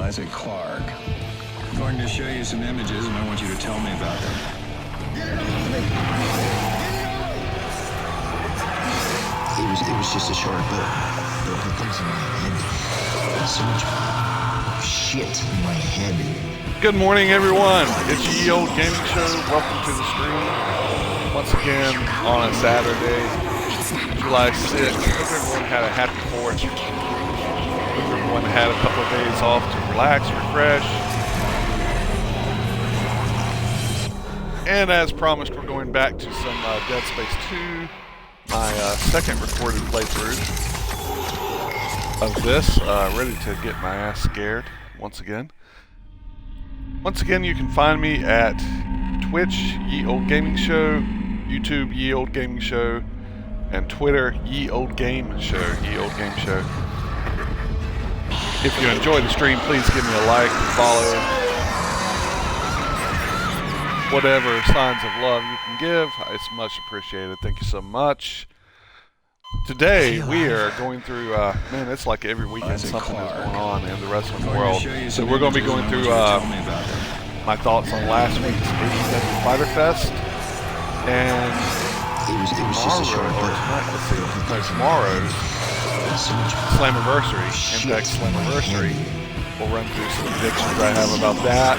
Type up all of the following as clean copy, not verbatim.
Isaac Clarke. I'm going to show you some images, and I want you to tell me about them. It was just a short boat. The things in my head. So much shit in my head. Good morning, everyone. It's Ye Olde Gaming Show. Welcome to the stream. Once again on a Saturday, July 6th. Hope everyone had a happy 4th. Hope everyone had a couple of days off to relax, refresh. And as promised, we're going back to some Dead Space 2. My second recorded playthrough of this. Ready to get my ass scared once again. Once again, you can find me at Twitch, Ye Olde Gaming Show, YouTube, Ye Olde Gaming Show, and Twitter, Ye Olde Game Show, Ye Olde Game Show. If you enjoy the stream, please give me a like, follow, whatever signs of love you can give. It's much appreciated. Thank you so much. Today we are going through, man, it's like every weekend something is going on in the rest of the world. So we're going to be going through my thoughts on last week's AEW Fighter Fest. And tomorrow's Slammiversary, Impact Slammiversary. We'll run through some predictions I have about that.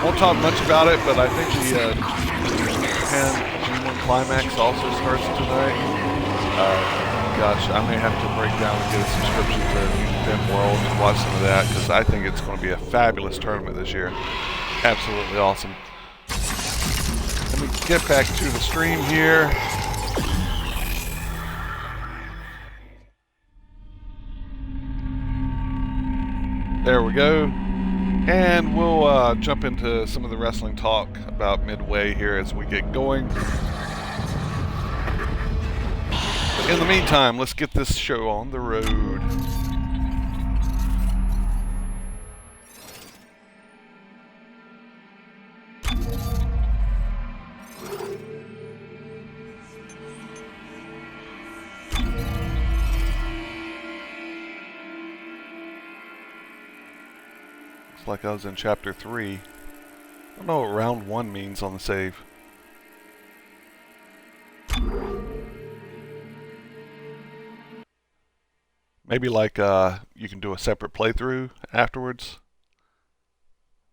Won't talk much about it, but I think the Japan G1 Climax also starts tonight. Gosh, I may have to break down and get a subscription to New Japan World and watch some of that, because I think it's going to be a fabulous tournament this year. Absolutely awesome. Let me get back to the stream here. There we go. And we'll jump into some of the wrestling talk about midway here as we get going. But in the meantime, let's get this show on the road. Like I was in chapter 3. I don't know what round 1 means on the save. Maybe like you can do a separate playthrough afterwards.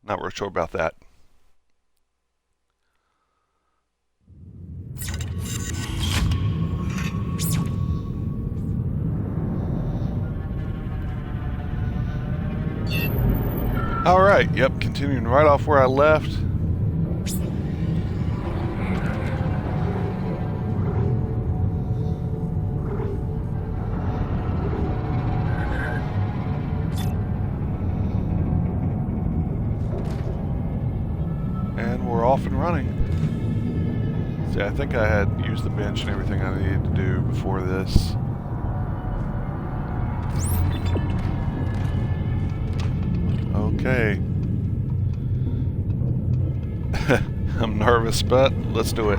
Not real sure about that. Alright, yep, continuing right off where I left. And we're off and running. See, I think I had used the bench and everything I needed to do before this. Okay. I'm nervous, but let's do it.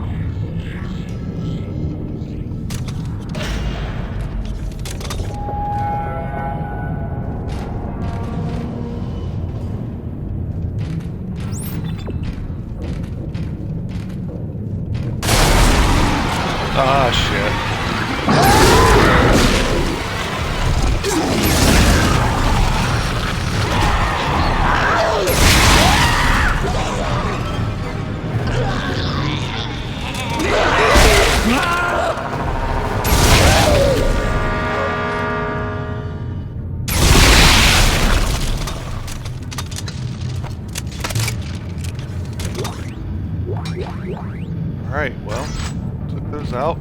Ah, shit. Alright, well, took those out.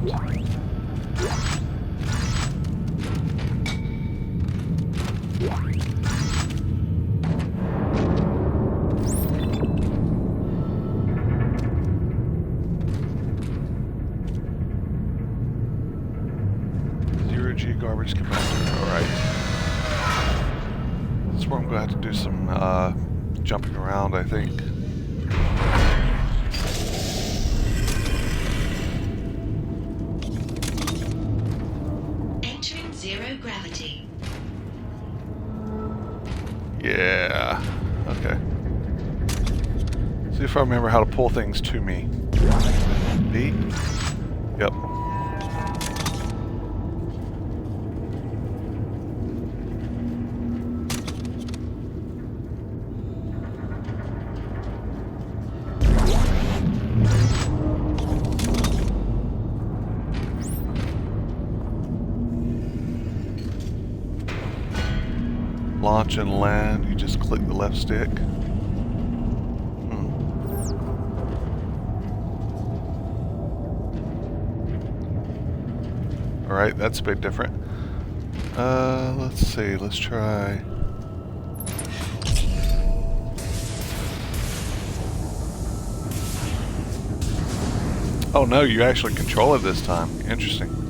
Zero-G garbage compactor, alright. This is where I'm going to have to do some jumping around, I think. Entering zero gravity. Yeah. Okay. See if I remember how to pull things to me. B? Yep. Launch and land, you just click the left stick. Alright, that's a bit different. Let's see, let's try... Oh no, you actually control it this time. Interesting.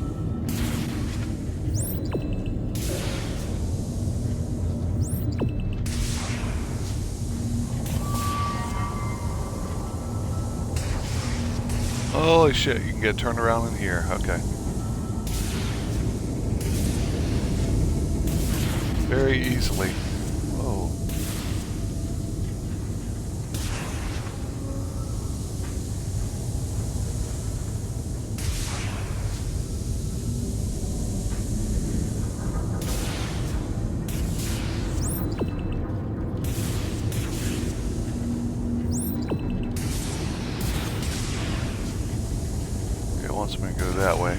Holy shit, you can get turned around in here. Okay. Very easily. Whoa. Okay, it wants me to go that way.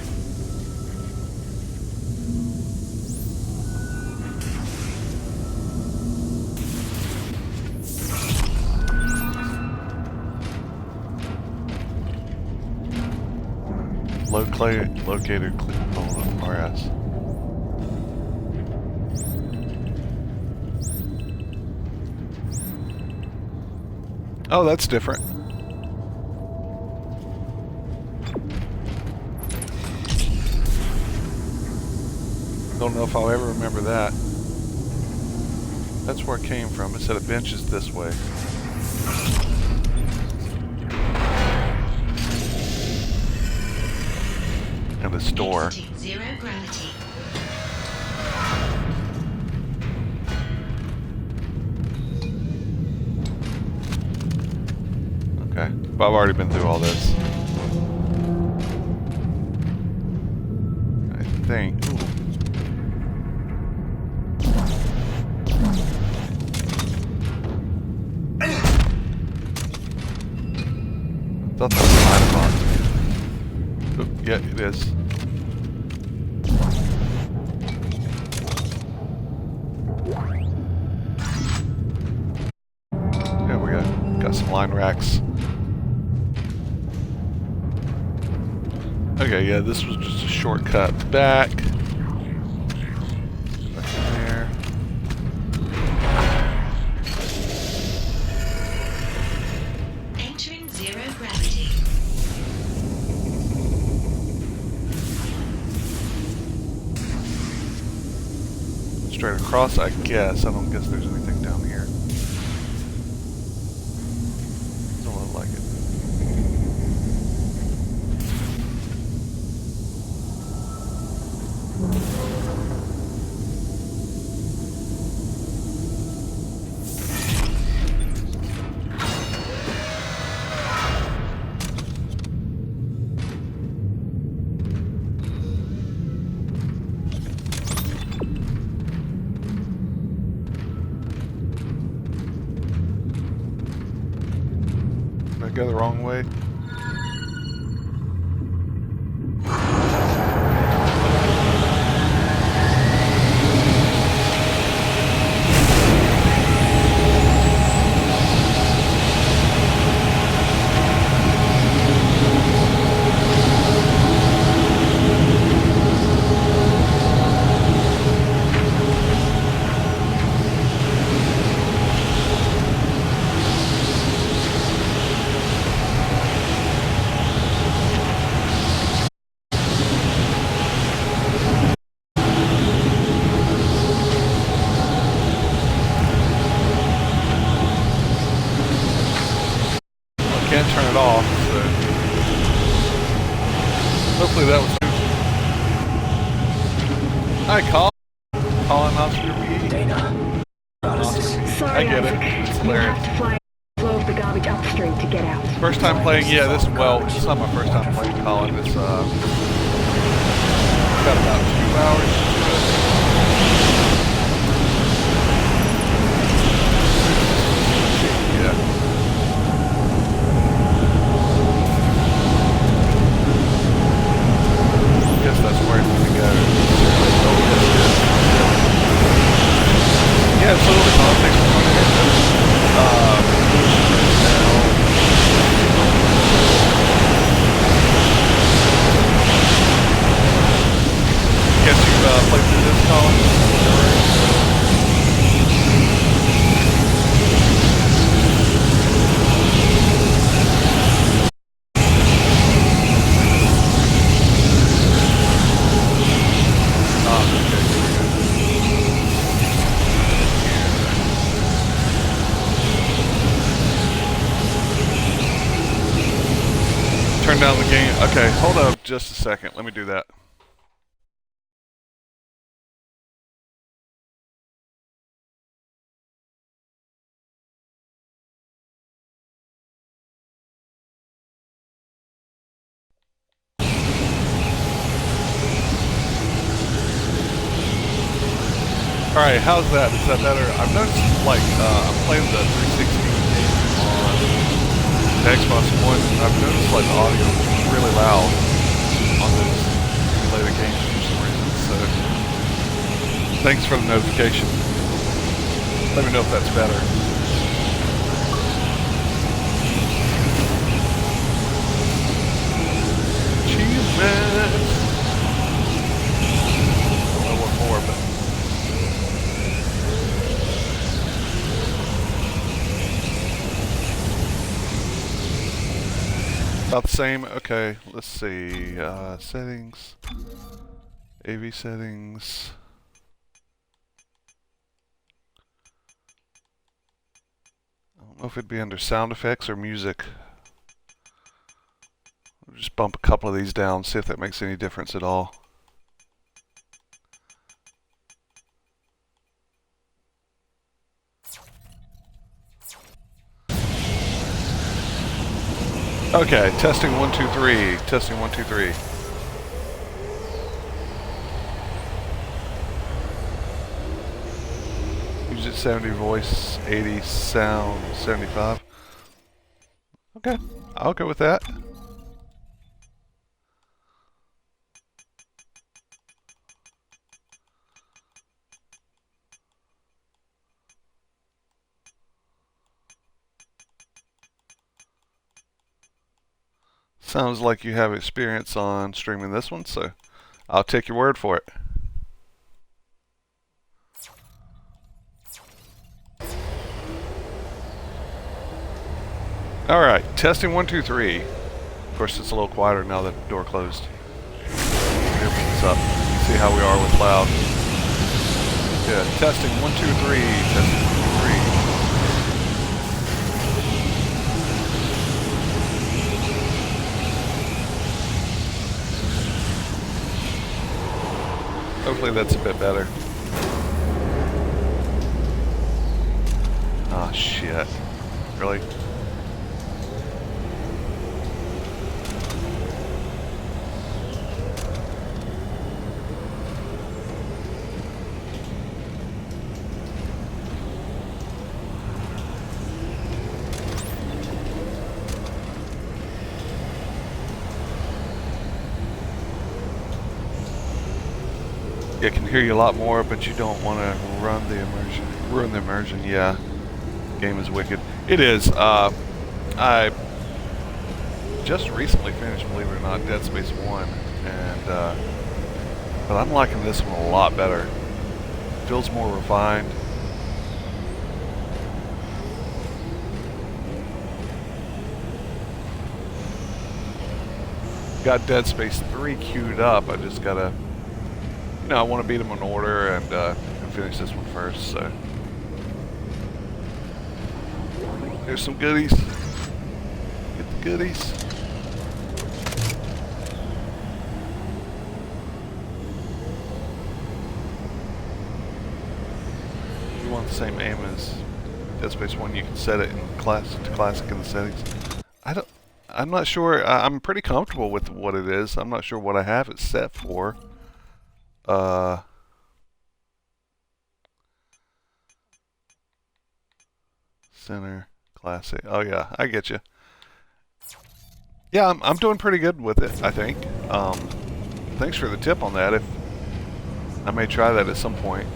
Located RS. Oh, that's different. Don't know if I'll ever remember that. That's where it came from. It said a bench is this way. And a store. Zero gravity. Okay, but I've already been through all this. I think. Ooh. Thought that was a line of box. Oh, yeah, it is. Yeah, we got some line racks. Okay, yeah, this was just a shortcut back. Back in there. Entering zero gravity. Straight across, I guess. I don't guess there's anything down here. Doesn't look like it. Did I go the wrong way? Can't turn it off, so hopefully that was. Hi, Colin. Colin Oscar B. Dana. Oscar B. Sorry, I get it. Isaac. It's You'll hilarious. have to fly flow the garbage upstream to get out. First time playing, yeah, this, well, it's not my first time playing Colin. It's, got about 2 hours to it. Yeah. I guess that's where it's gonna go. Oh, yes, it is. Yeah, absolutely, Colin. Thanks for coming in. Guess you played through this, Colin? Turn down the game. Okay, hold up just a second. Let me do that. Alright, how's that? Is that better? I've noticed, like, I'm playing the 360 game on the Xbox One. I've noticed, like, the audio is really loud on those emulated games for some reason. So, thanks for the notification. Let me know if that's better. Achievement! I don't know what more, but... About the same. Okay, let's see. Settings. AV settings. I don't know if it'd be under sound effects or music. We'll just bump a couple of these down, see if that makes any difference at all. Okay, testing 1 2 3. Testing 1 2 3. Music 70, voice 80, sound 75. Okay, I'll go with that. Sounds like you have experience on streaming this one, so I'll take your word for it. Alright, testing 1 2 3. Of course, it's a little quieter now that the door closed. Open this up. See how we are with loud. Yeah, testing 1 2 3. Testing 1 2 3. Hopefully that's a bit better. Ah, shit. Really? I can hear you a lot more, but you don't want to ruin the immersion. Yeah, game is wicked. It is. I just recently finished, believe it or not, Dead Space 1, and but I'm liking this one a lot better. Feels more refined. Got Dead Space 3 queued up. I just gotta. You know, I want to beat them in order and finish this one first, so. Here's some goodies. Get the goodies. You want the same aim as Dead Space 1, you can set it in classic in the settings. I'm not sure. I'm pretty comfortable with what it is. I'm not sure what I have it set for. Center, classic. Oh yeah, I get you. Yeah, I'm doing pretty good with it, I think. Thanks for the tip on that. If I may try that at some point.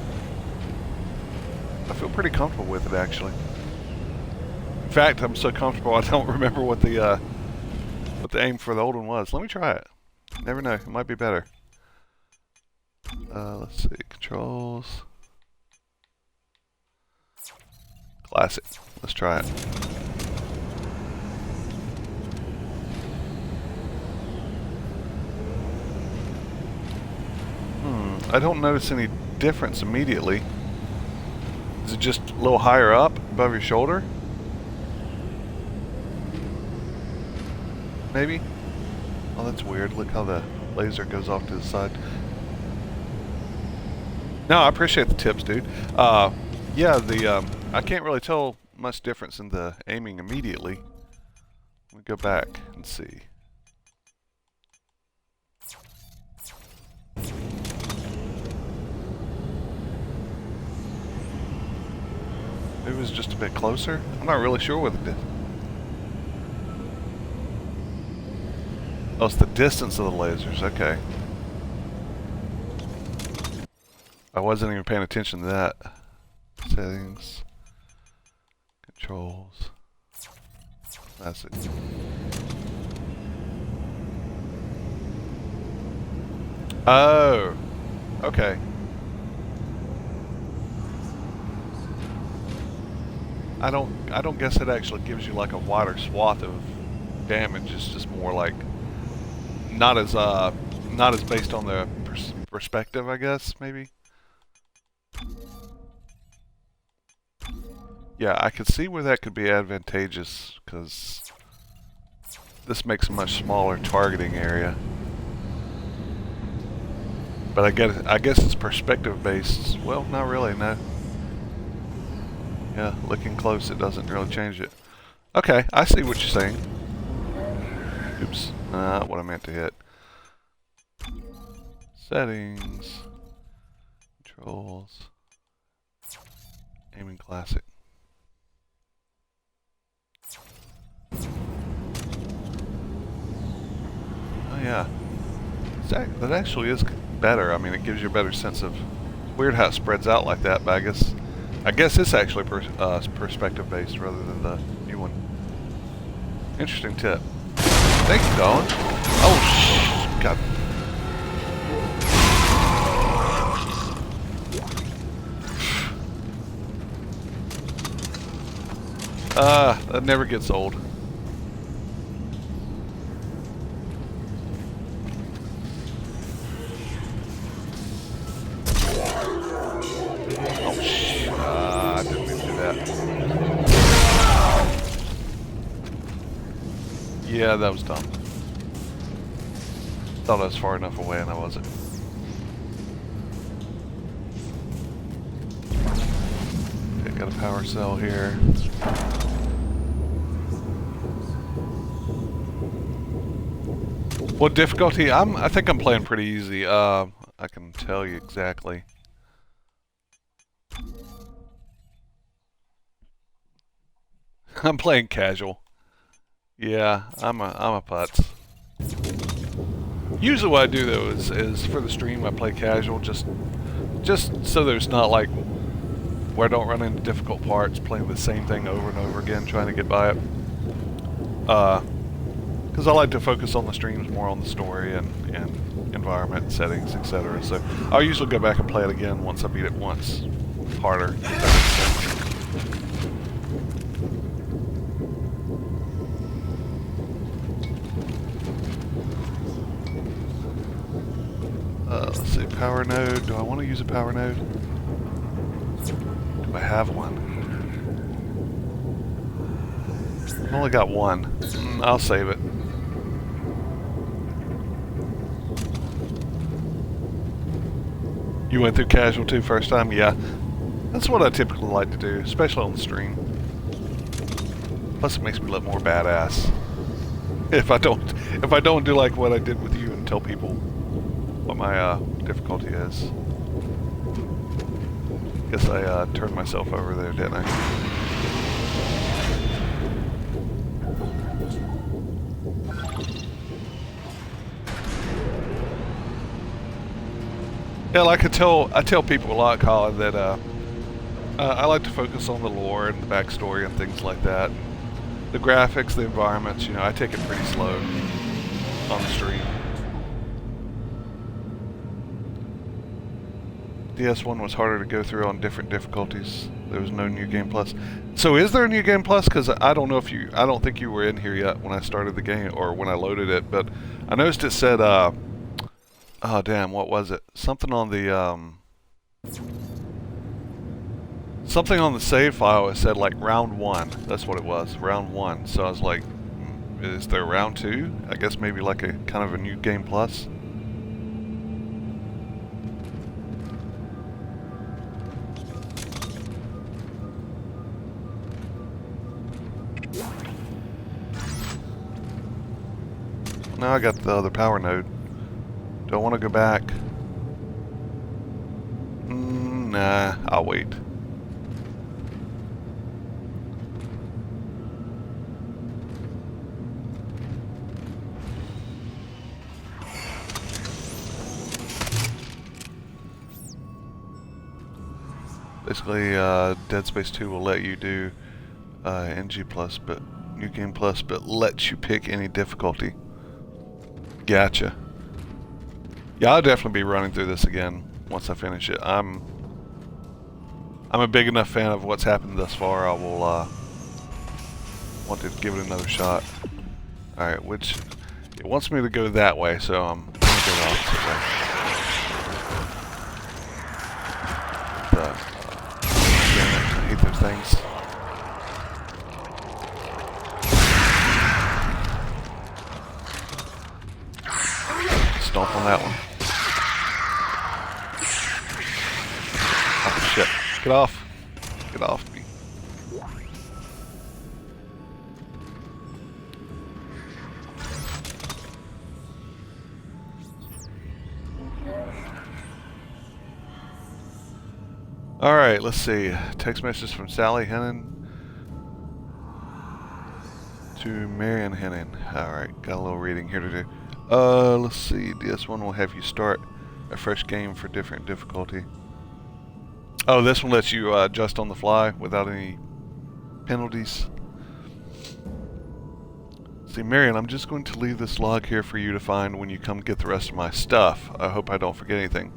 I feel pretty comfortable with it, actually. In fact, I'm so comfortable I don't remember what the aim for the old one was. Let me try it. Never know, it might be better. Let's see, controls. Classic. Let's try it. I don't notice any difference immediately. Is it just a little higher up above your shoulder? Maybe? Oh, that's weird. Look how the laser goes off to the side. No, I appreciate the tips, dude. Yeah, I can't really tell much difference in the aiming immediately. Let me go back and see. Maybe it was just a bit closer. I'm not really sure what it did. Oh, it's the distance of the lasers. Okay. I wasn't even paying attention to that. Settings. Controls. That's it. Oh. Okay. I don't guess it actually gives you like a wider swath of damage. It's just more like not as based on the perspective, I guess, maybe. Yeah, I could see where that could be advantageous because this makes a much smaller targeting area. But I guess it's perspective based. Well, not really, no. Yeah, looking close, it doesn't really change it. Okay, I see what you're saying. Oops, not what I meant to hit. Settings, controls, aiming classic. Oh yeah, that actually is better. I mean, it gives you a better sense of. Weird how it spreads out like that, but I guess it's actually perspective based rather than the new one. Interesting tip. Thank you, Colin. Oh, God. That never gets old. I didn't mean to do that. Yeah, that was dumb. Thought I was far enough away and I wasn't. Okay, got a power cell here. What difficulty? I think I'm playing pretty easy. I can tell you exactly. I'm playing casual. Yeah, I'm a putz. Usually what I do though is for the stream I play casual just so there's not like where I don't run into difficult parts playing the same thing over and over again trying to get by it. Because I like to focus on the streams more on the story and environment settings, etc. So I'll usually go back and play it again once I beat it once harder. If that makes sense. Let's see, power node. Do I want to use a power node? Do I have one? I've only got one. I'll save it. You went through casual too first time? Yeah. That's what I typically like to do, especially on the stream. Plus, it makes me look more badass. If I don't do like what I did with you and tell people what my difficulty is. Guess I turned myself over there, didn't I? Yeah, like I tell people a lot, Colin, that I like to focus on the lore and the backstory and things like that. The graphics, the environments, you know, I take it pretty slow on the stream. DS1 was harder to go through on different difficulties. There was no New Game Plus. So is there a New Game Plus? Because I don't know if you, I don't think you were in here yet when I started the game or when I loaded it, but I noticed it said, oh damn, what was it? Something on the, something on the save file, it said like round 1. That's what it was, round 1. So I was like, is there round 2? I guess maybe like a kind of a New Game Plus. Now I got the other power node. Do I want to go back? Nah, I'll wait. Basically, Dead Space 2 will let you do NG Plus, but New Game Plus, but lets you pick any difficulty. Gotcha. Yeah, I'll definitely be running through this again once I finish it. I'm a big enough fan of what's happened thus far. I will want to give it another shot. All right, which it wants me to go that way, so I'm gonna go the opposite way. Damn it, I hate those things. Stomp on that one. Oh shit. Get off. Get off me. Alright, let's see. Text message from Sally Hennon to Marion Hennon. Alright, got a little reading here to do. Let's see. DS1 will have you start a fresh game for different difficulty. Oh, this one lets you adjust on the fly without any penalties. See, Marion, I'm just going to leave this log here for you to find when you come get the rest of my stuff. I hope I don't forget anything.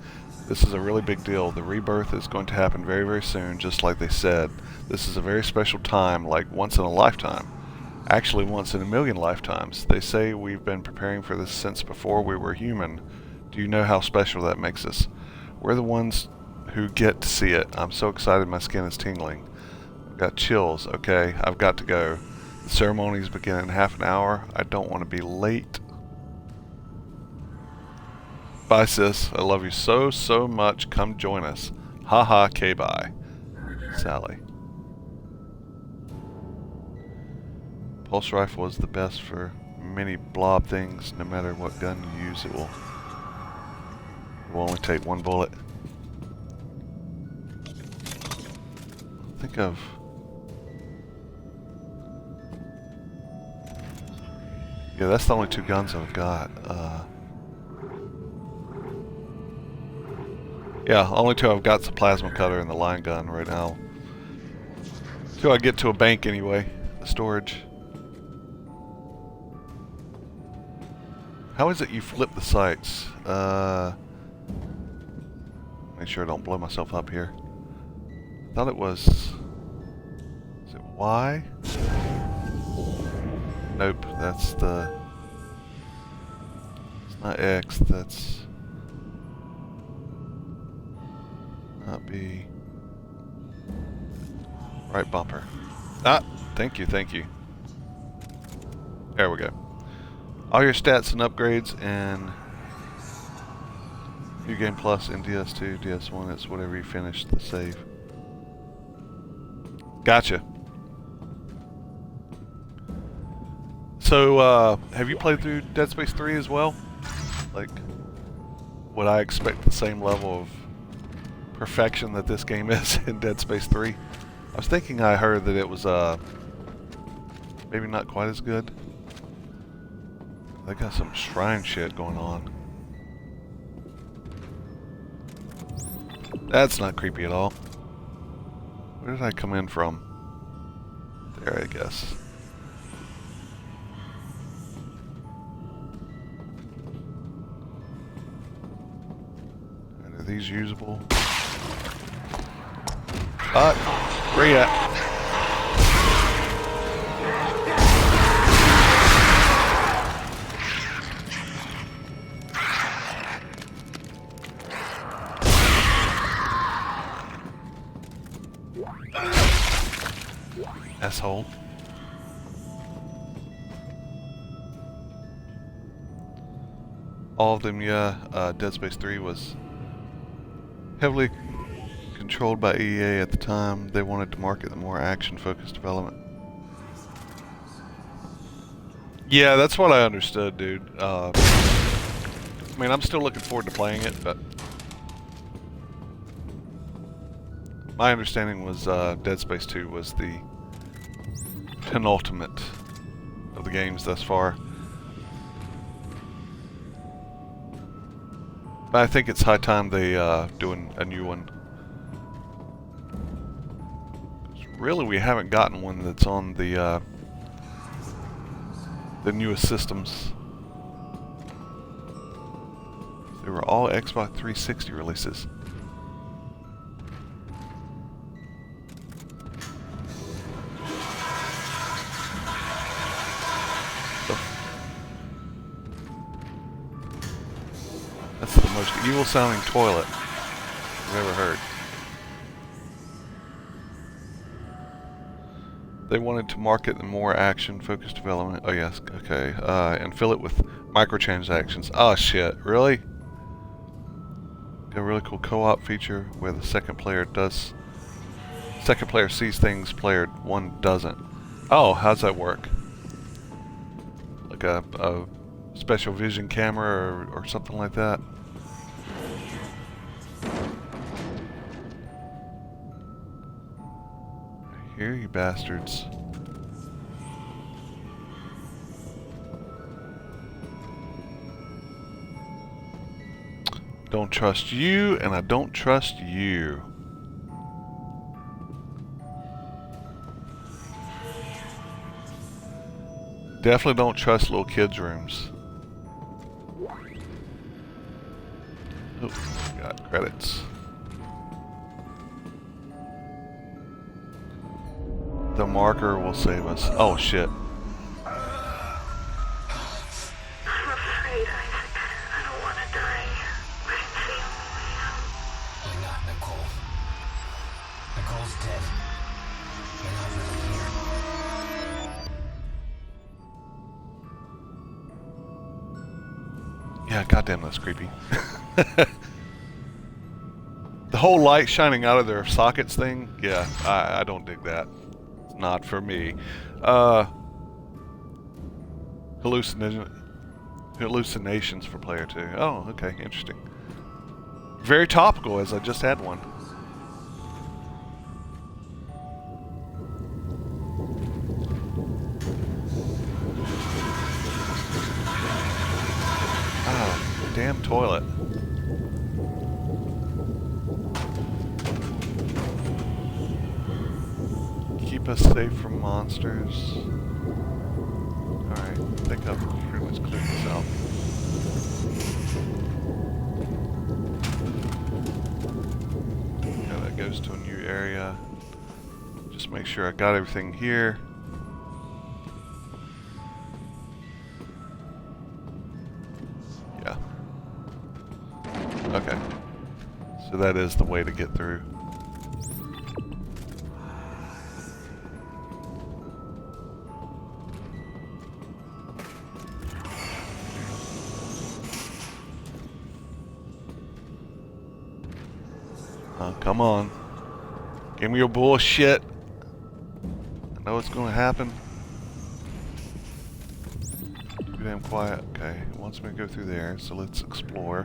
This is a really big deal. The rebirth is going to happen very, very soon, just like they said. This is a very special time, like once in a lifetime. Actually, once in a million lifetimes. They say we've been preparing for this since before we were human. Do you know how special that makes us? We're the ones who get to see it. I'm so excited my skin is tingling. I've got chills. Okay, I've got to go. The ceremonies begin in half an hour. I don't want to be late. Bye, sis. I love you so, so much. Come join us. Haha, K-bye. Sally. Pulse rifle is the best for many blob things. No matter what gun you use, it will only take one bullet. Think of... Yeah, that's the only two guns I've got. Yeah, only two I've got's the plasma cutter and the line gun right now. Till I get to a bank anyway. The storage. How is it you flip the sights? Make sure I don't blow myself up here. I thought it was... Is it Y? Nope, that's the... It's not X, that's... Not B. Right bumper. Ah! Thank you, thank you. There we go. All your stats and upgrades and New Game Plus in DS2, DS1, it's whatever you finish the save. Gotcha. So, have you played through Dead Space 3 as well? Like, would I expect the same level of perfection that this game is in Dead Space 3? I was thinking I heard that it was, maybe not quite as good. They got some shrine shit going on. That's not creepy at all. Where did I come in from? There, I guess. Are these usable? Where you at? Asshole. All of them, yeah. Dead Space 3 was heavily controlled by EA at the time. They wanted to market the more action-focused development. Yeah, that's what I understood, dude. I mean, I'm still looking forward to playing it, but my understanding was Dead Space 2 was the penultimate of the games thus far. But I think it's high time they do a new one. Really, we haven't gotten one that's on the newest systems. They were all Xbox 360 releases. That's the most evil-sounding toilet I've ever heard. They wanted to market the more action-focused development. Oh yes, okay. And fill it with microtransactions. Oh shit, really? Got a really cool co-op feature where the second player sees things player one doesn't. Oh, how's that work? Like a special vision camera or something like that? Here, you bastards. Don't trust you, and I don't trust you. Definitely don't trust little kids' rooms. Oh, got credits. The marker will save us. Oh shit. I'm afraid, Isaac. I don't want to die. But it's the only way out. You're not, Nicole. Nicole's dead. You're not really here. Yeah, goddamn, that's creepy. The whole light shining out of their sockets thing, yeah, I don't dig that. It's not for me. Hallucinations for player 2. Oh, okay, interesting. Very topical, as I just had one. Ah, damn toilet. Keep us safe from monsters. Alright, I think I've pretty much cleared this out. Yeah, that goes to a new area. Just make sure I got everything here. Yeah. Okay. So that is the way to get through. Come on. Give me your bullshit. I know it's gonna happen. Too damn quiet. Okay, it wants me to go through there, so let's explore.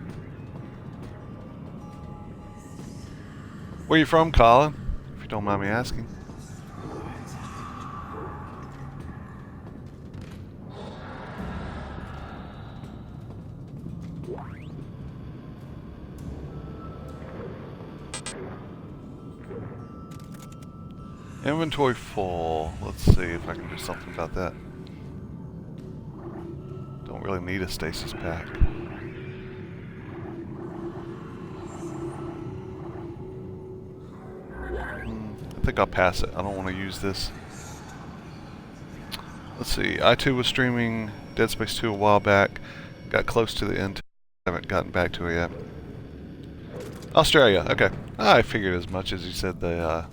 Where you from, Colin? If you don't mind me asking. Inventory full. Let's see if I can do something about that. Don't really need a stasis pack. I think I'll pass it. I don't want to use this. Let's see. I too was streaming Dead Space 2 a while back. Got close to the end. Haven't gotten back to it yet. Australia. Okay. I figured as much as you said the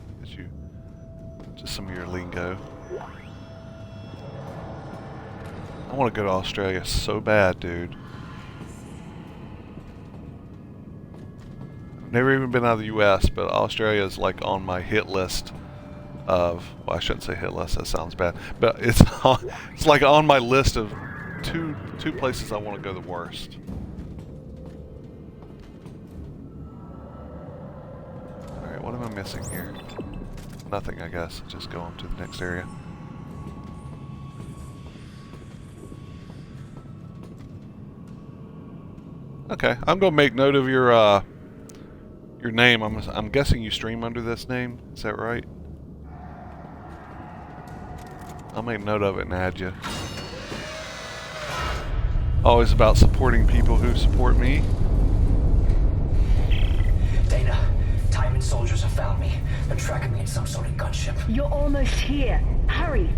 just some of your lingo. I want to go to Australia so bad, dude. Never even been out of the US, but Australia is like on my hit list of, well, I shouldn't say hit list, that sounds bad, but it's like on my list of two places I want to go the worst. Alright, what am I missing here? Nothing, I guess. Just go on to the next area. Okay, I'm gonna make note of your name. I'm guessing you stream under this name. Is that right? I'll make note of it and add you. Always about supporting people who support me. Dana, Timon soldiers have found me. They're tracking me in some sort of gunship. You're almost here. Hurry.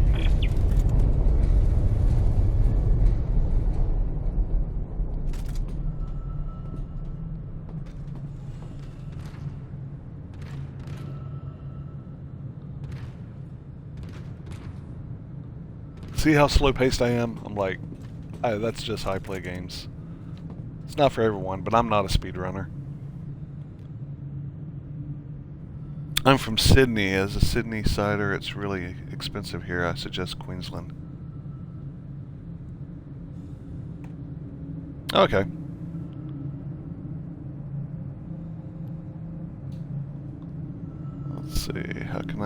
See how slow-paced I am? I'm like, that's just how I play games. It's not for everyone, but I'm not a speedrunner. I'm from Sydney. As a Sydney sider, it's really expensive here. I suggest Queensland. Okay. Let's see, how can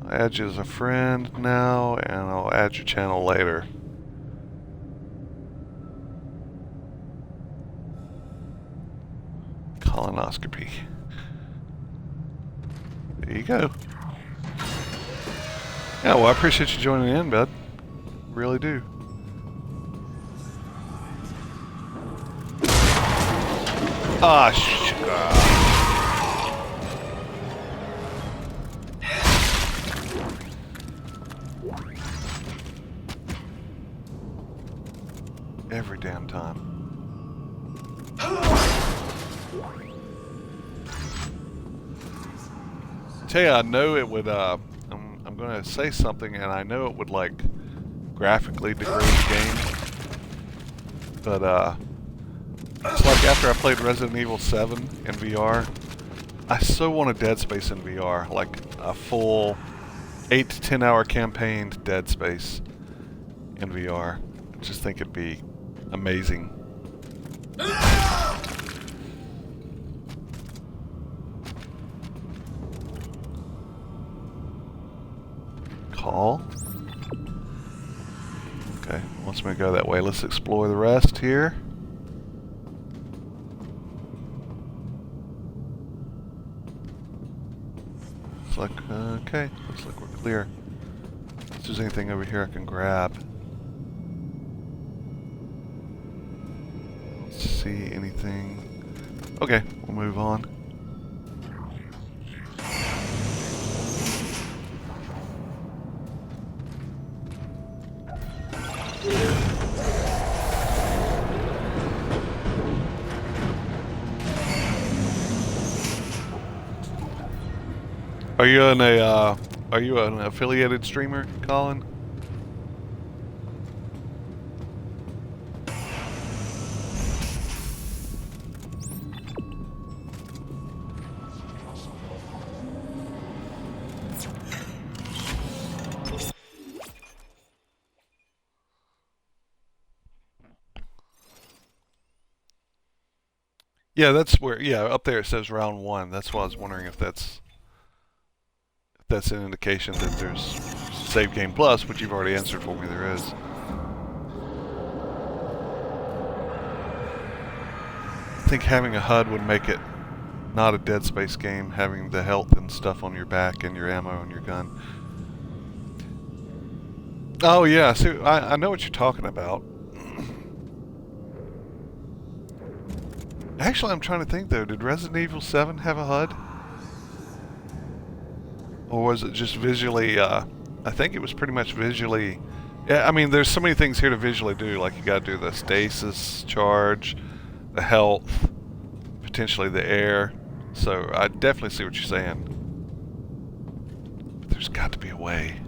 I'll add you as a friend now, and I'll add your channel later. Colonoscopy. There you go. Yeah, well, I appreciate you joining in, bud. Really do. Ah, every damn time. Tell you, I know it would, I'm gonna say something and I know it would like graphically degrade the game. But it's like after I played Resident Evil 7 in VR, I so want a Dead Space in VR, like a full 8 to 10 hour campaigned Dead Space in VR. I just think it'd be amazing. Call. Okay, wants me to go that way. Let's explore the rest here. Looks like, okay, looks like we're clear. If there's anything over here I can grab. Let's see anything. Okay, we'll move on. Are you an affiliated streamer, Colin? Yeah, that's where. Yeah, up there it says round 1. That's why I was wondering if that's an indication that there's Save Game Plus, which you've already answered for me. There is. I think having a HUD would make it not a Dead Space game, having the health and stuff on your back and your ammo on your gun. Oh yeah, see, I know what you're talking about. Actually, I'm trying to think though, did Resident Evil 7 have a HUD? Or was it just visually, I think it was pretty much visually. Yeah, I mean, there's so many things here to visually do, like you gotta do the stasis charge, the health, potentially the air. So I definitely see what you're saying. But there's got to be a way.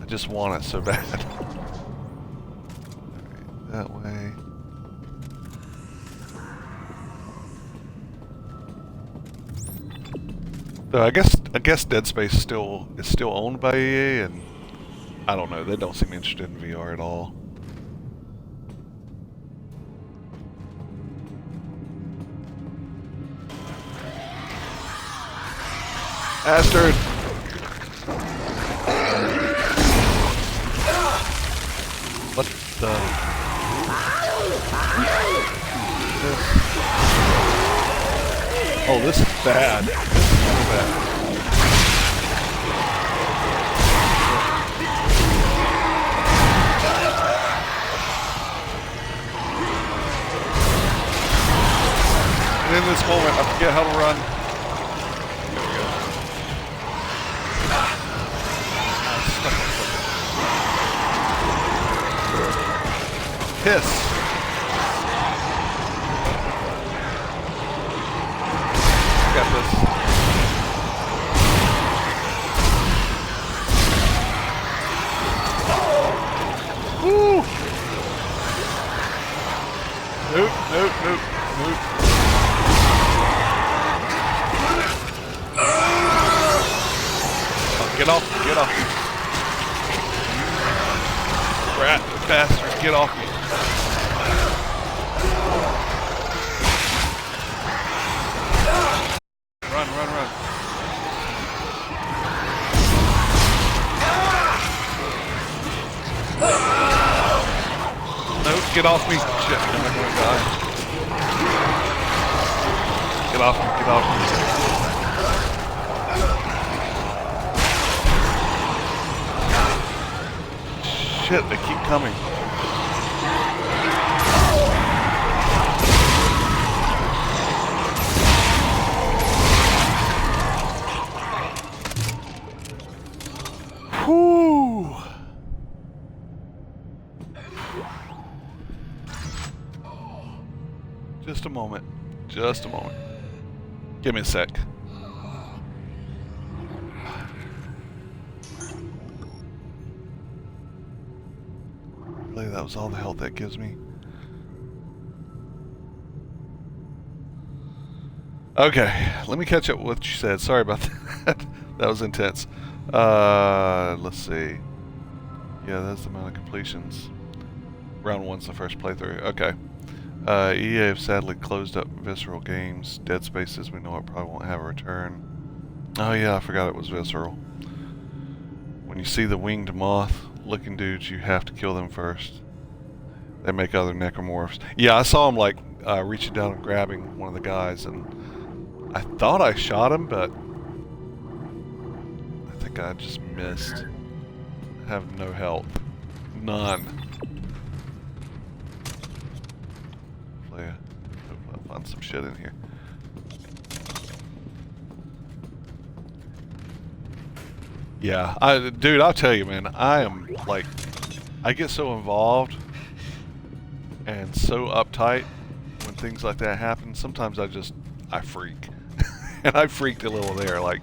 I just want it so bad. That way. So I guess Dead Space is still owned by EA, and I don't know, they don't seem interested in VR at all. Bastard! What the? Oh, this is bad. This is so bad. And in this moment, I forget how to run. Piss. Got this. Woo! Nope, nope, nope, nope. Oh, get off, get off. Rat bastard, get off me. Run, run, run. No, get off me. Shit, I'm not gonna die. Get off me, get off me. Shit, they keep coming. Whew. Just a moment. Just a moment. Give me a sec. Really, that was all the health that gives me. Okay, let me catch up with what you said. Sorry about that. That was intense. Let's see. Yeah, that's the amount of completions. Round 1's the first playthrough. Okay. EA have sadly closed up Visceral Games. Dead Space, as we know it, probably won't have a return. Oh yeah, I forgot it was Visceral. When you see the winged moth-looking dudes, you have to kill them first. They make other necromorphs. Yeah, I saw him like reaching down and grabbing one of the guys, and I thought I shot him, but I think I just missed. I have no health. None. Hopefully I'll find some shit in here. Yeah, dude, I'll tell you, man, I am like, I get so involved and so uptight when things like that happen. Sometimes I freak. And I freaked a little there. Like,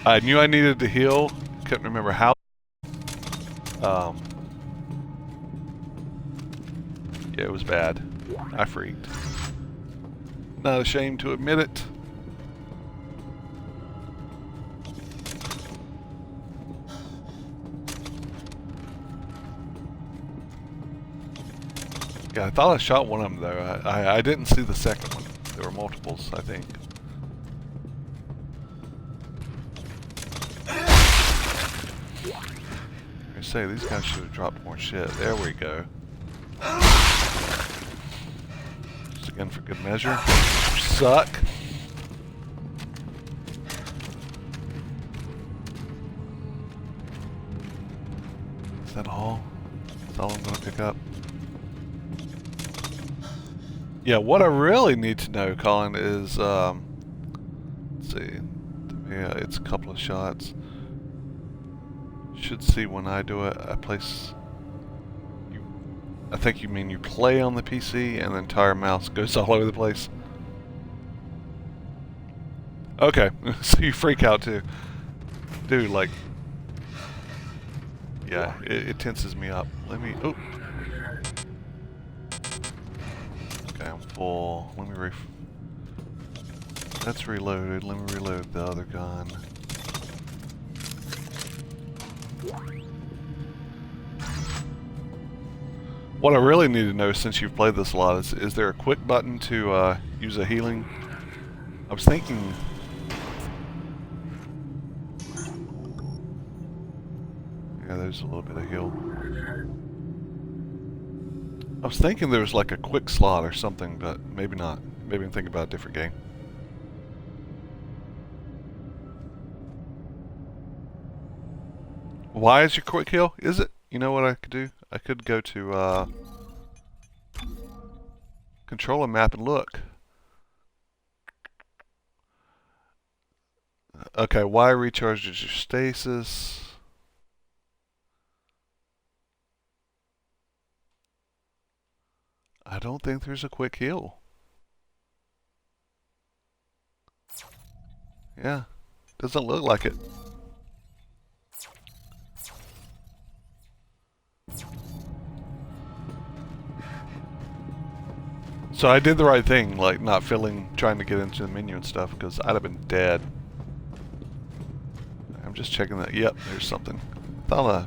I knew I needed to heal, couldn't remember how. Yeah, it was bad. I freaked. Not ashamed to admit it. Yeah, I thought I shot one of them though. I didn't see the second one. There were multiples, I think. I say these guys should have dropped more shit. There we go. Just again for good measure. Suck. Is that all? That's all I'm gonna pick up. Yeah, what I really need to know, Colin, is let's see. Yeah, it's a couple of shots. Should see when I do it. I place. I think you mean you play on the PC and the entire mouse goes all over the place. Okay, so you freak out too, dude. Like, yeah, it tenses me up. Let me. Oh. Okay, I'm full. Let me That's reloaded. Let me reload the other gun. What I really need to know, since you've played this a lot, is there a quick button to use a healing? I was thinking... Yeah, there's a little bit of heal. I was thinking there was like a quick slot or something, but maybe not. Maybe I'm thinking about a different game. Why is your quick heal? Is it? You know what I could do? I could go to control a map and look. Okay, Y recharges your stasis. I don't think there's a quick heal. Yeah, doesn't look like it. So I did the right thing, like not trying to get into the menu and stuff, because I'd have been dead. I'm just checking that. Yep, there's something. Thought a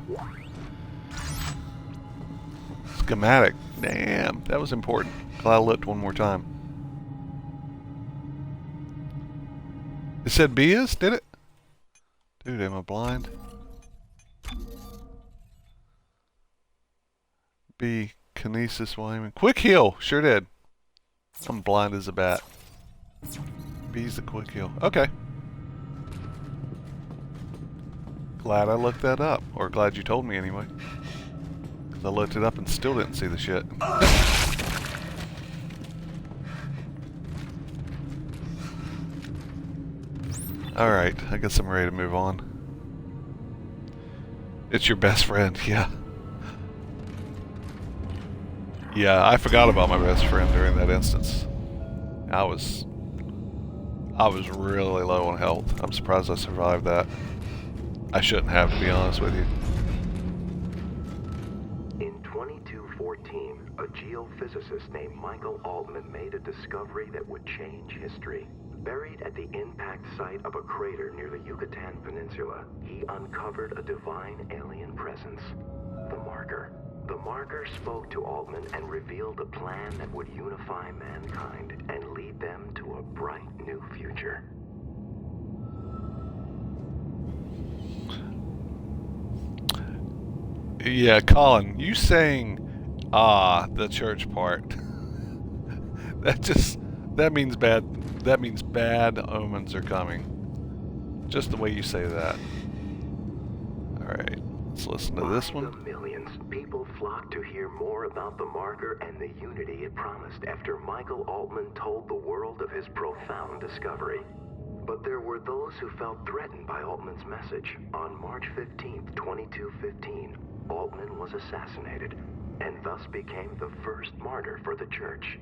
schematic. Damn, that was important. Glad I looked one more time. It said B is? Did it? Dude, am I blind? B, kinesis while aiming. Quick heal! Sure did. I'm blind as a bat. B's the quick heal. Okay. Glad I looked that up. Or glad you told me anyway. Because I looked it up and still didn't see the shit. Alright, I guess I'm ready to move on. It's your best friend, yeah. Yeah, I forgot about my best friend during that instance. I was really low on health. I'm surprised I survived that. I shouldn't have, to be honest with you. In 2214, a geophysicist named Michael Altman made a discovery that would change history. Buried at the impact site of a crater near the Yucatan Peninsula, he uncovered a divine alien presence, the Marker. The Marker spoke to Altman and revealed a plan that would unify mankind and lead them to a bright new future. Yeah, Colin, you saying, the church part. that means bad omens are coming. Just the way you say that. Alright, let's listen to this one. By the millions, people flocked to hear more about the Marker and the unity it promised after Michael Altman told the world of his profound discovery. But there were those who felt threatened by Altman's message. On March 15th, 2215, Altman was assassinated, and thus became the first martyr for the church.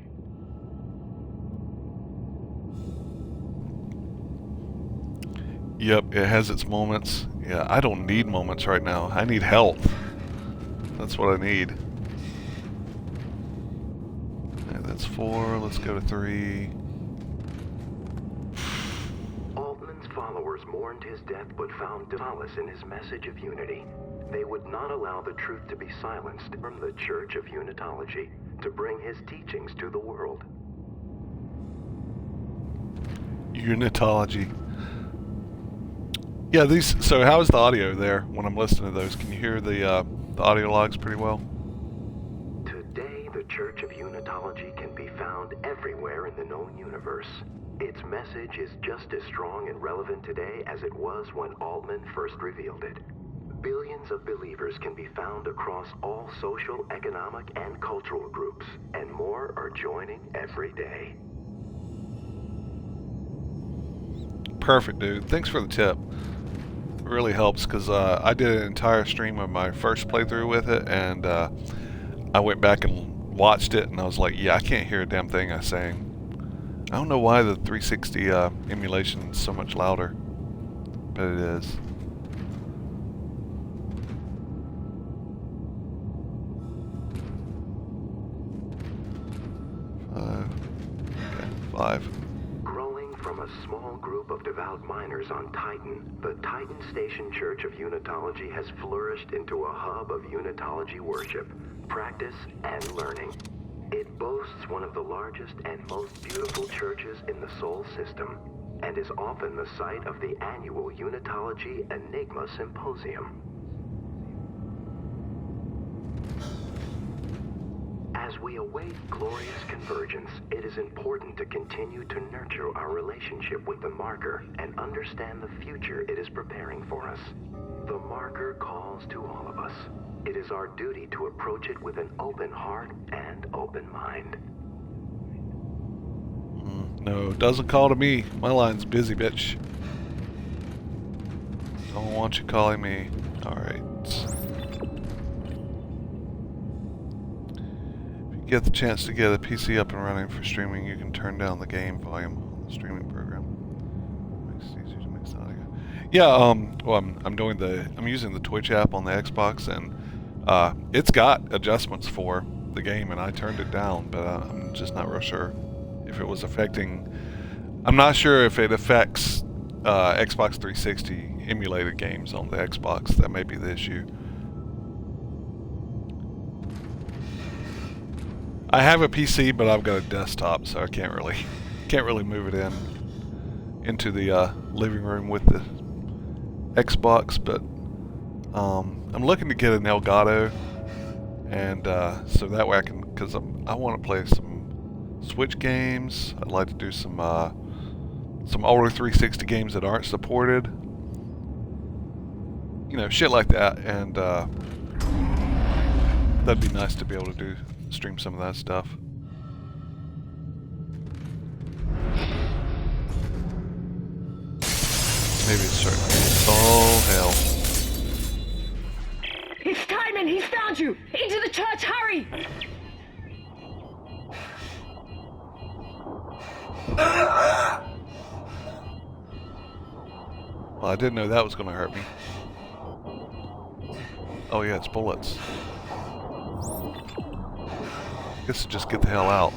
Yep, it has its moments. Yeah, I don't need moments right now. I need health. That's what I need. Okay, that's 4. Let's go to 3. Altman's followers mourned his death but found solace in his message of unity. They would not allow the truth to be silenced from the Church of Unitology to bring his teachings to the world. Unitology. Yeah, these. So how is the audio there when I'm listening to those? Can you hear the audio logs pretty well? Today, the Church of Unitology can be found everywhere in the known universe. Its message is just as strong and relevant today as it was when Altman first revealed it. Billions of believers can be found across all social, economic, and cultural groups, and more are joining every day. Perfect, dude. Thanks for the tip. It really helps because I did an entire stream of my first playthrough with it, and I went back and watched it, and I was like, yeah, I can't hear a damn thing I'm saying. I don't know why the 360 emulation is so much louder, but it is. Five. Growing from a small group of devout miners on Titan, the Titan Station Church of Unitology has flourished into a hub of Unitology worship, practice, and learning. It boasts one of the largest and most beautiful churches in the Sol system, and is often the site of the annual Unitology Enigma Symposium. As we await glorious convergence, it is important to continue to nurture our relationship with the marker and understand the future it is preparing for us. The marker calls to all of us. It is our duty to approach it with an open heart and open mind. No, it doesn't call to me. My line's busy, bitch. Don't want you calling me. Alright. If you get the chance to get a PC up and running for streaming, you can turn down the game volume on the streaming program. Makes it easier to mix the audio. Yeah, well, I'm using the Twitch app on the Xbox, and it's got adjustments for the game, and I turned it down, but I'm just not real sure if it was affecting. I'm not sure if it affects Xbox 360 emulated games on the Xbox. That may be the issue. I have a PC, but I've got a desktop, so I can't really move it into the living room with the Xbox. But I'm looking to get an Elgato, and so that way I can, because I want to play some Switch games. I'd like to do some older 360 games that aren't supported, you know, shit like that, and that'd be nice to be able to stream some of that stuff. Maybe it's starting. Oh hell! It's Timon! He's found you! Into the church! Hurry! Well, I didn't know that was going to hurt me. Oh yeah, it's bullets. Guess just get the hell out.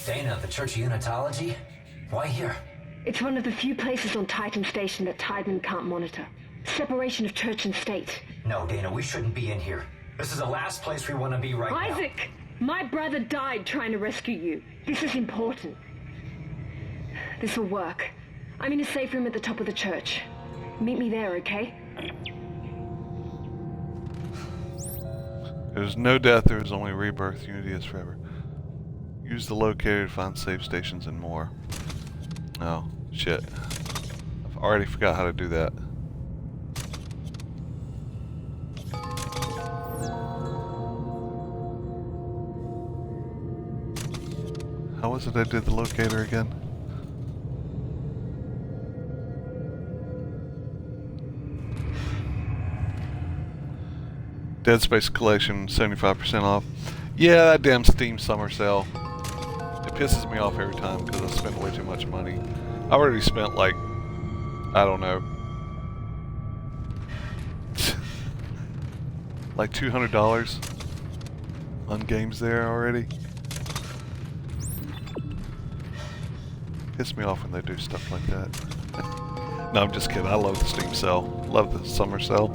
Dana, the Church of Unitology? Why here? It's one of the few places on Titan Station that Tideman can't monitor. Separation of church and state. No, Dana, we shouldn't be in here. This is the last place we want to be right now. Isaac! My brother died trying to rescue you. This is important. This will work. I'm in a safe room at the top of the church. Meet me there, okay? There's no death, there's only rebirth. Unity is forever. Use the locator to find save stations and more. Oh, shit. I've already forgot how to do that. How was it I did the locator again? Dead Space Collection, 75% off. Yeah, that damn Steam summer sale. It pisses me off every time because I spend way too much money. I already spent like, I don't know, like $200 on games there already. Piss me off when they do stuff like that. No, I'm just kidding. I love the Steam sale. Love the summer sale.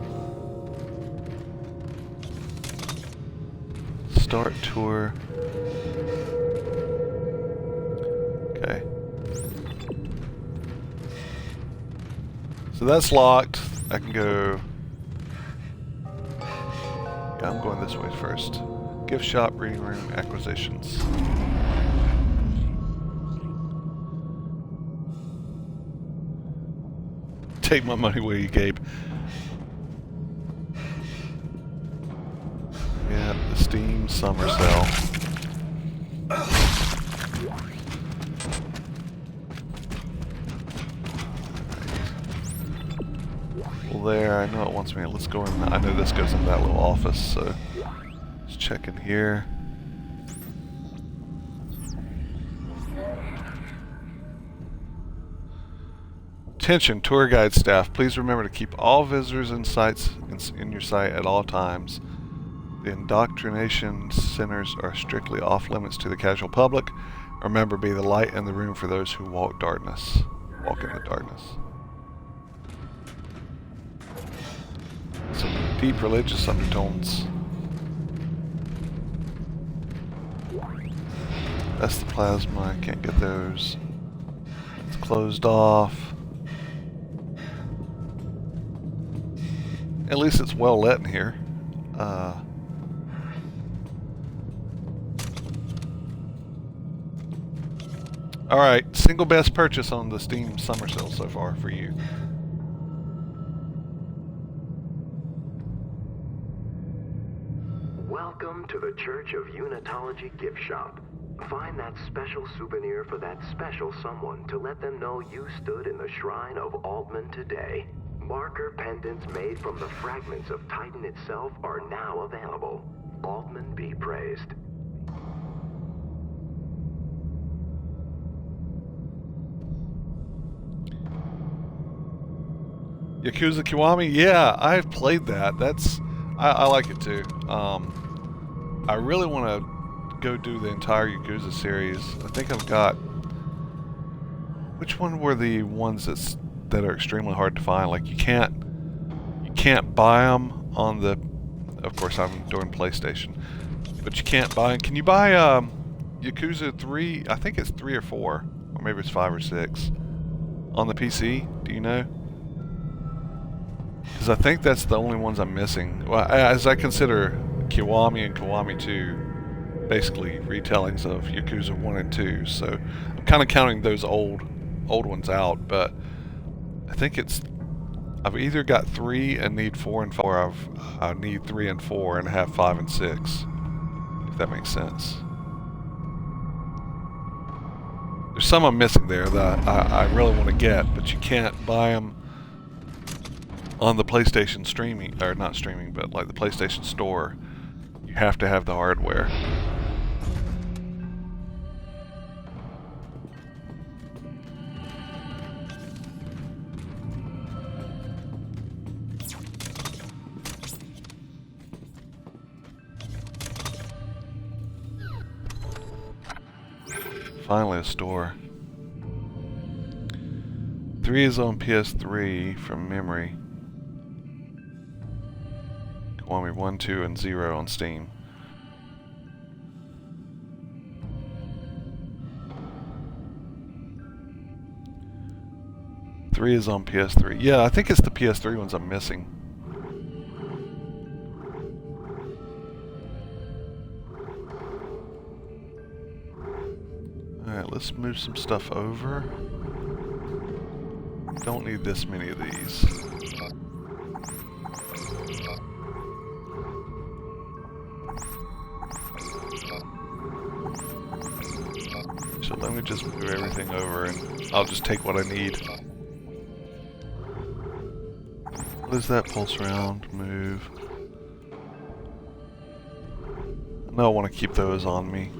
Start tour. Okay. So that's locked. I can go... Yeah, I'm going this way first. Gift shop, reading room, acquisitions. Take my money where you, Gabe. Yeah, the Steam summer sale. Well, there, I know it wants me. Let's go in. I know this goes in that little office, so let's check in here. Attention, tour guide staff. Please remember to keep all visitors in your sight at all times. The indoctrination centers are strictly off limits to the casual public. Remember, be the light in the room for those who walk in the darkness. Some deep religious undertones. That's the plasma. I can't get those. It's closed off. At least it's well lit in here. Alright, single best purchase on the Steam summer sale so far for you. Welcome to the Church of Unitology gift shop. Find that special souvenir for that special someone to let them know you stood in the shrine of Altman today. Marker pendants made from the fragments of Titan itself are now available. Altman be praised. Yakuza Kiwami? Yeah, I've played that. I like it too. I really want to go do the entire Yakuza series. I think I've got... Which one were the ones that are extremely hard to find? Like you can't buy them on the... Of course, I'm doing PlayStation, but you can't buy. Can you buy Yakuza 3? I think it's 3 or 4, or maybe it's 5 or 6 on the PC. Do you know? Because I think that's the only ones I'm missing. Well, as I consider Kiwami and Kiwami 2 basically retellings of Yakuza 1 and 2, so I'm kind of counting those old ones out, but I think I've either got 3 and need 4 and 5, or I need 3 and 4 and have 5 and 6, if that makes sense. There's some I'm missing there that I really want to get, but you can't buy them on the PlayStation streaming, or not streaming, but like the PlayStation Store. You have to have the hardware. Finally a store. 3 is on PS3 from memory. Kiwami 1, 2, and 0 on Steam. Three is on PS3. Yeah, I think it's the PS3 ones I'm missing. Alright, let's move some stuff over. Don't need this many of these. So let me just move everything over and I'll just take what I need. What is that? Pulse round, move. No, I want to keep those on me.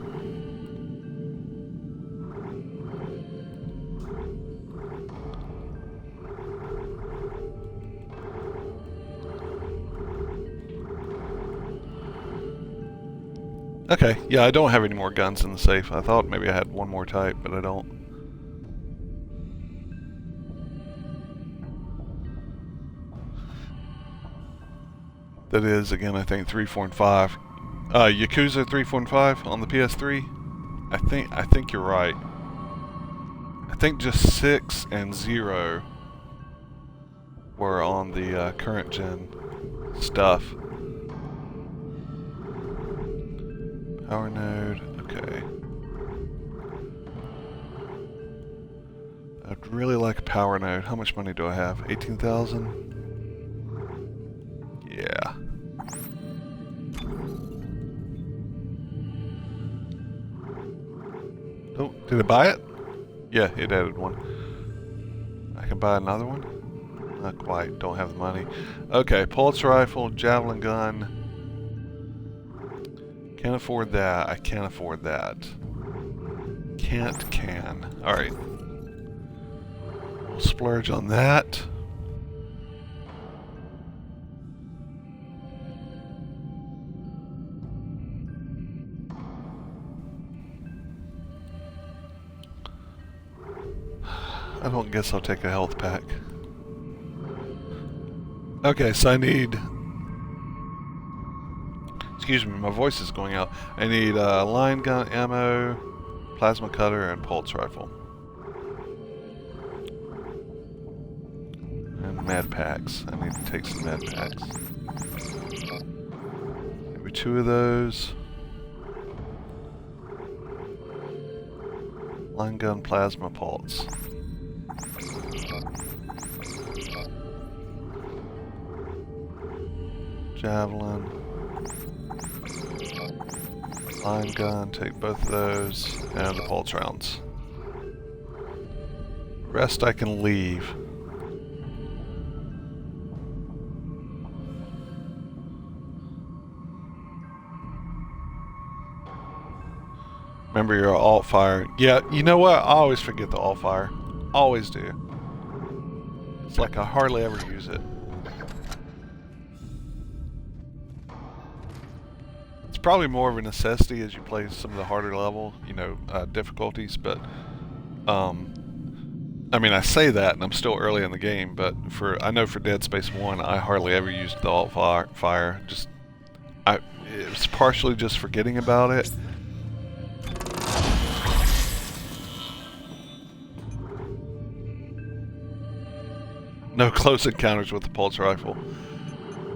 Okay, yeah, I don't have any more guns in the safe. I thought maybe I had one more type, but I don't. That is, again, I think 3, 4, and 5. Yakuza 3.5 on the PS3. I think you're right. I think just 6 and 0 were on the current gen stuff. Power node, okay. I'd really like a power node. How much money do I have? 18,000? Yeah. Oh, did I buy it? Yeah, it added one. I can buy another one? Not quite, don't have the money. Okay, pulse rifle, javelin gun. Can't afford that. I can't afford that. Can. Alright. We'll splurge on that. I don't guess I'll take a health pack. Okay, so I need... Excuse me, my voice is going out. I need line gun ammo, plasma cutter, and pulse rifle. And med packs. I need to take some med packs. Maybe 2 of those. Line gun, plasma, pulse. Javelin. Line gun, take both of those, and the pulse rounds. Rest I can leave. Remember your alt fire. Yeah, you know what? I always forget the alt fire. Always do. It's like I hardly ever use it. It's probably more of a necessity as you play some of the harder level, difficulties, but I mean, I say that and I'm still early in the game, but I know for Dead Space 1 I hardly ever used the alt fire. It was partially just forgetting about it. No close encounters with the pulse rifle.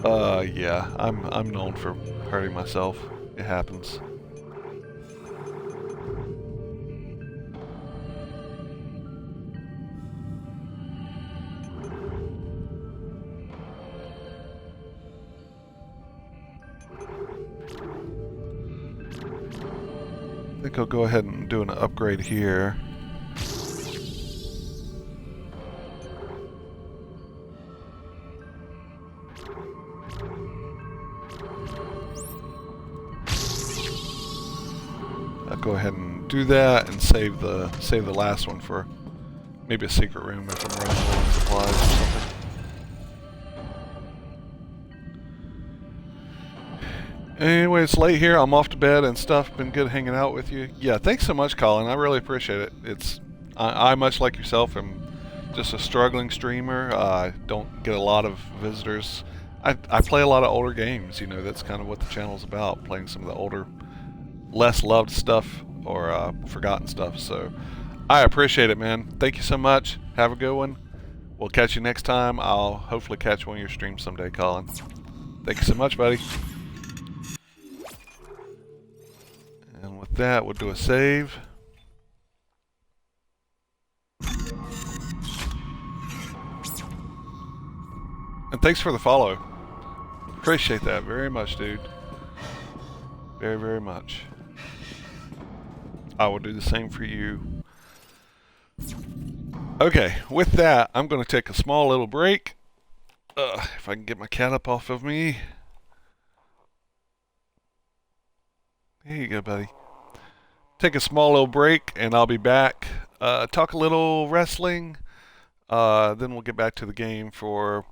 Yeah, I'm known for hurting myself. It happens. I think I'll go ahead and do an upgrade here. I'll go ahead and do that and save the last one for maybe a secret room if I'm running low on supplies or something. Anyway, it's late here. I'm off to bed and stuff. Been good hanging out with you. Yeah, thanks so much, Colin. I really appreciate it. I much like yourself, am just a struggling streamer. I don't get a lot of visitors. I play a lot of older games. That's kind of what the channel's about. Playing some of the older, less loved stuff or forgotten stuff. So I appreciate it, man. Thank you so much. Have a good one. We'll catch you next time. I'll hopefully catch one of your streams someday, Colin. Thank you so much, buddy. And with that, we'll do a save. And thanks for the follow. Appreciate that very much, dude. Very, very much. I will do the same for you. Okay, with that, I'm going to take a small little break. If I can get my cat up off of me. There you go, buddy. Take a small little break, and I'll be back. Talk a little wrestling. Then we'll get back to the game for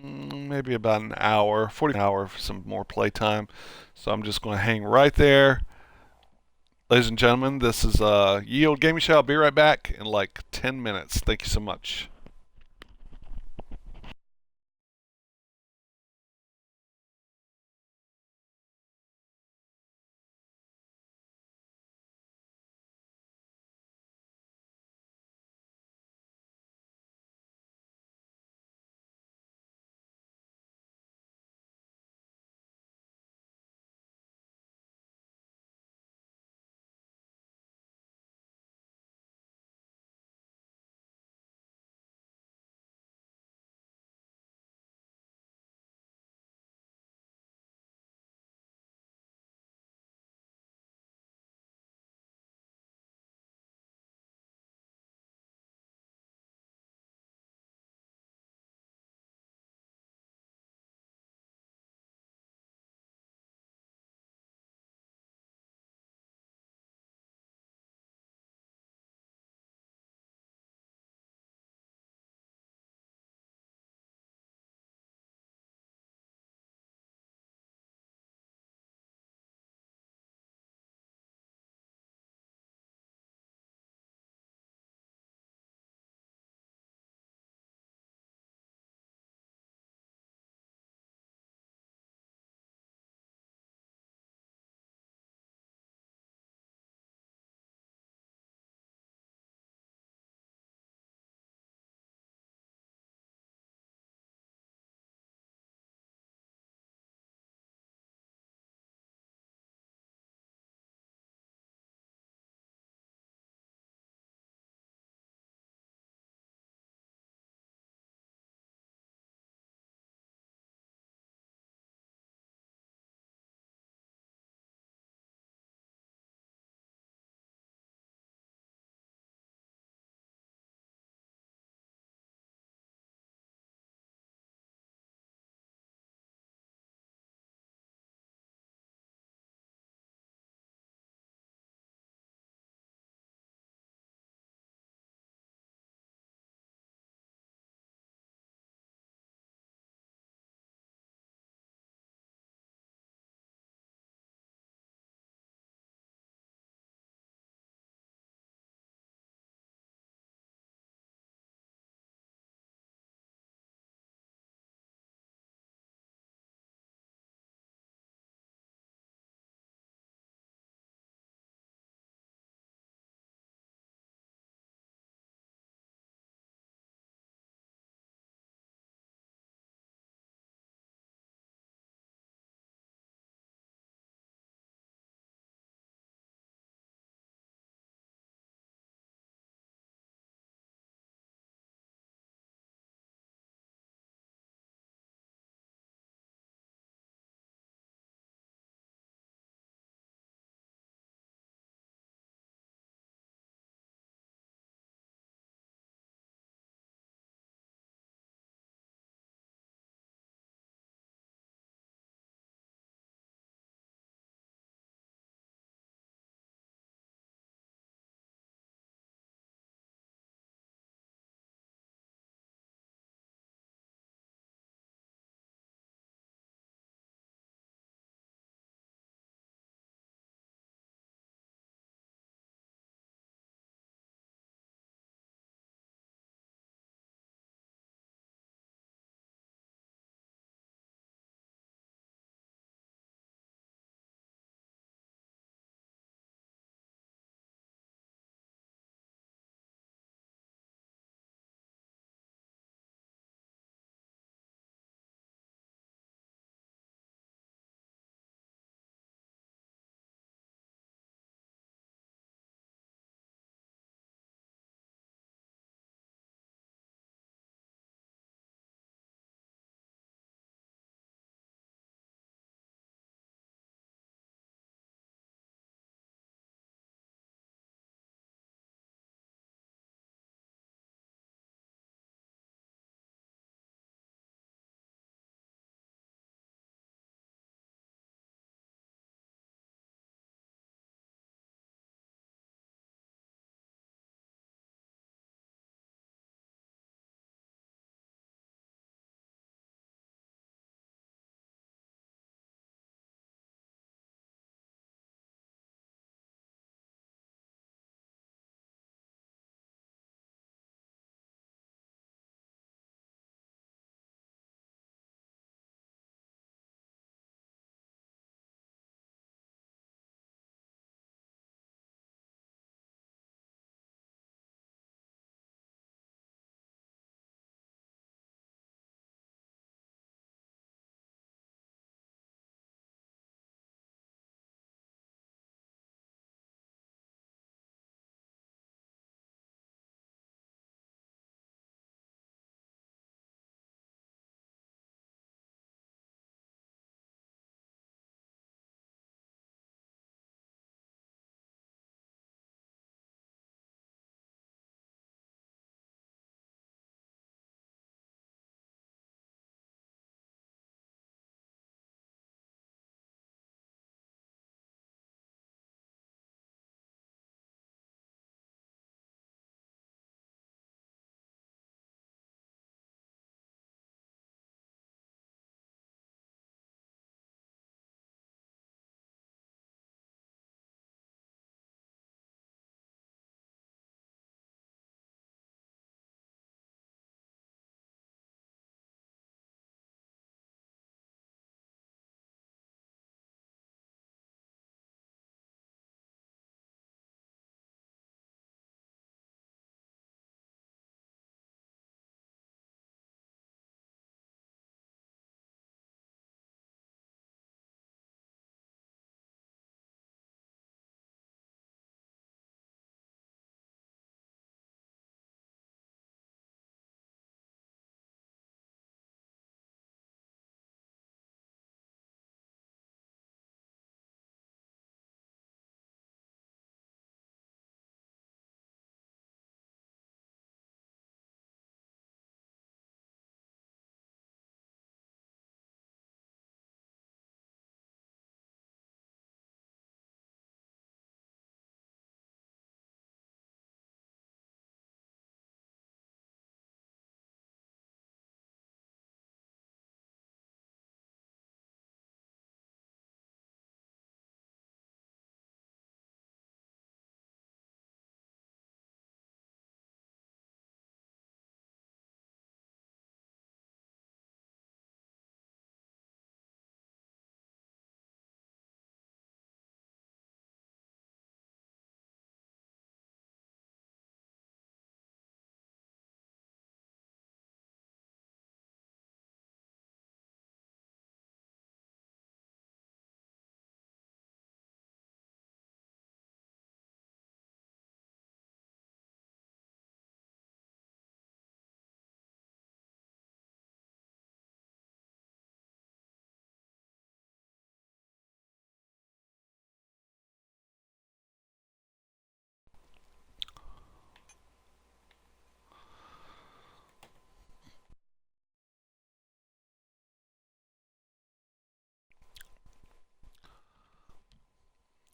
maybe about an hour, 40 hour for some more playtime. So I'm just going to hang right there. Ladies and gentlemen, this is Ye Olde Gaming Show. I'll be right back in like 10 minutes. Thank you so much.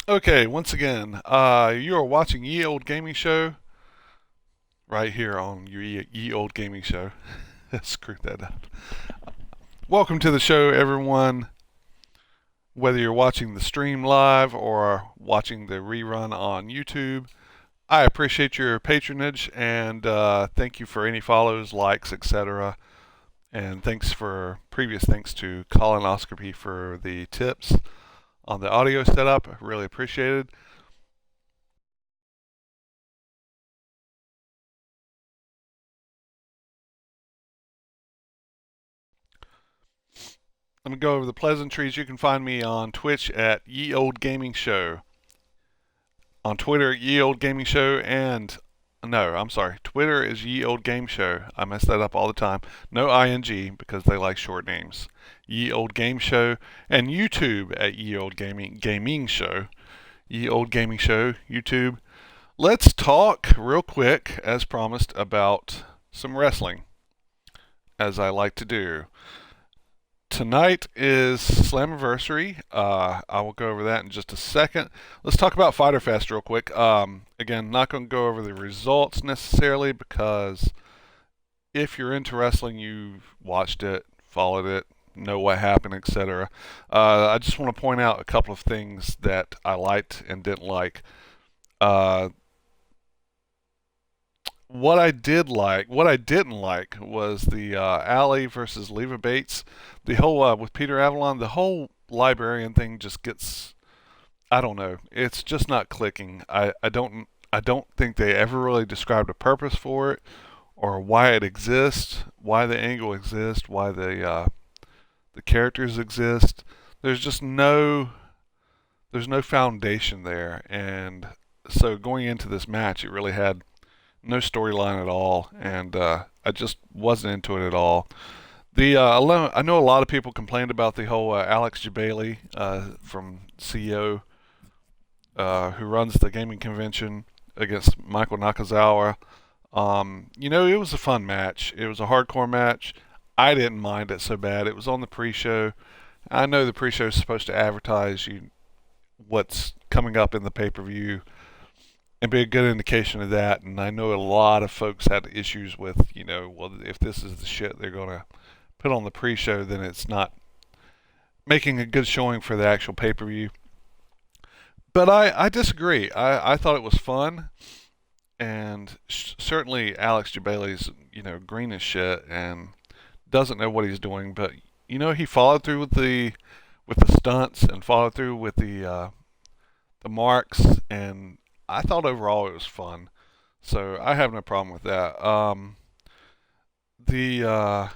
Okay, once again, you are watching Ye Old Gaming Show right here on your Ye Old Gaming Show. Screw that up. Welcome to the show, everyone. Whether you're watching the stream live or watching the rerun on YouTube, I appreciate your patronage and thank you for any follows, likes, etc. And previous thanks to Colonoscopy for the tips on the audio setup. Really appreciated. Let me go over the pleasantries. You can find me on Twitch at Ye Old Gaming Show. On Twitter, Ye Old Gaming Show, and no, I'm sorry. Twitter is Ye Old Game Show. I mess that up all the time. No ing because they like short names. Ye Old Game Show, and YouTube at Ye Old Gaming Show. Ye Old Gaming Show, YouTube. Let's talk real quick, as promised, about some wrestling, as I like to do. Tonight is Slammiversary. I will go over that in just a second. Let's talk about Fyter Fest real quick. Again, not going to go over the results necessarily because if you're into wrestling, you've watched it, followed it, know what happened, etc. I just want to point out a couple of things that I liked and didn't like. What I didn't like was the Allie versus Leva Bates. The whole with Peter Avalon, the whole librarian thing just gets, I don't know. It's just not clicking. I don't think they ever really described a purpose for it or why it exists, why the angle exists, why the characters exist. There's no foundation there, and so going into this match, it really had no storyline at all, and I just wasn't into it at all. I know a lot of people complained about the whole Alex Jabali from CEO, who runs the gaming convention, against Michael Nakazawa. It was a fun match. It was a hardcore match. I didn't mind it so bad. It was on the pre-show. I know the pre-show is supposed to advertise what's coming up in the pay-per-view and be a good indication of that. And I know a lot of folks had issues with, well, if this is the shit they're going to put on the pre-show, then it's not making a good showing for the actual pay-per-view. But I disagree. I thought it was fun, and certainly Alex Jabali's, green as shit and doesn't know what he's doing. But he followed through with the stunts and followed through with the marks, and I thought overall it was fun, so I have no problem with that. The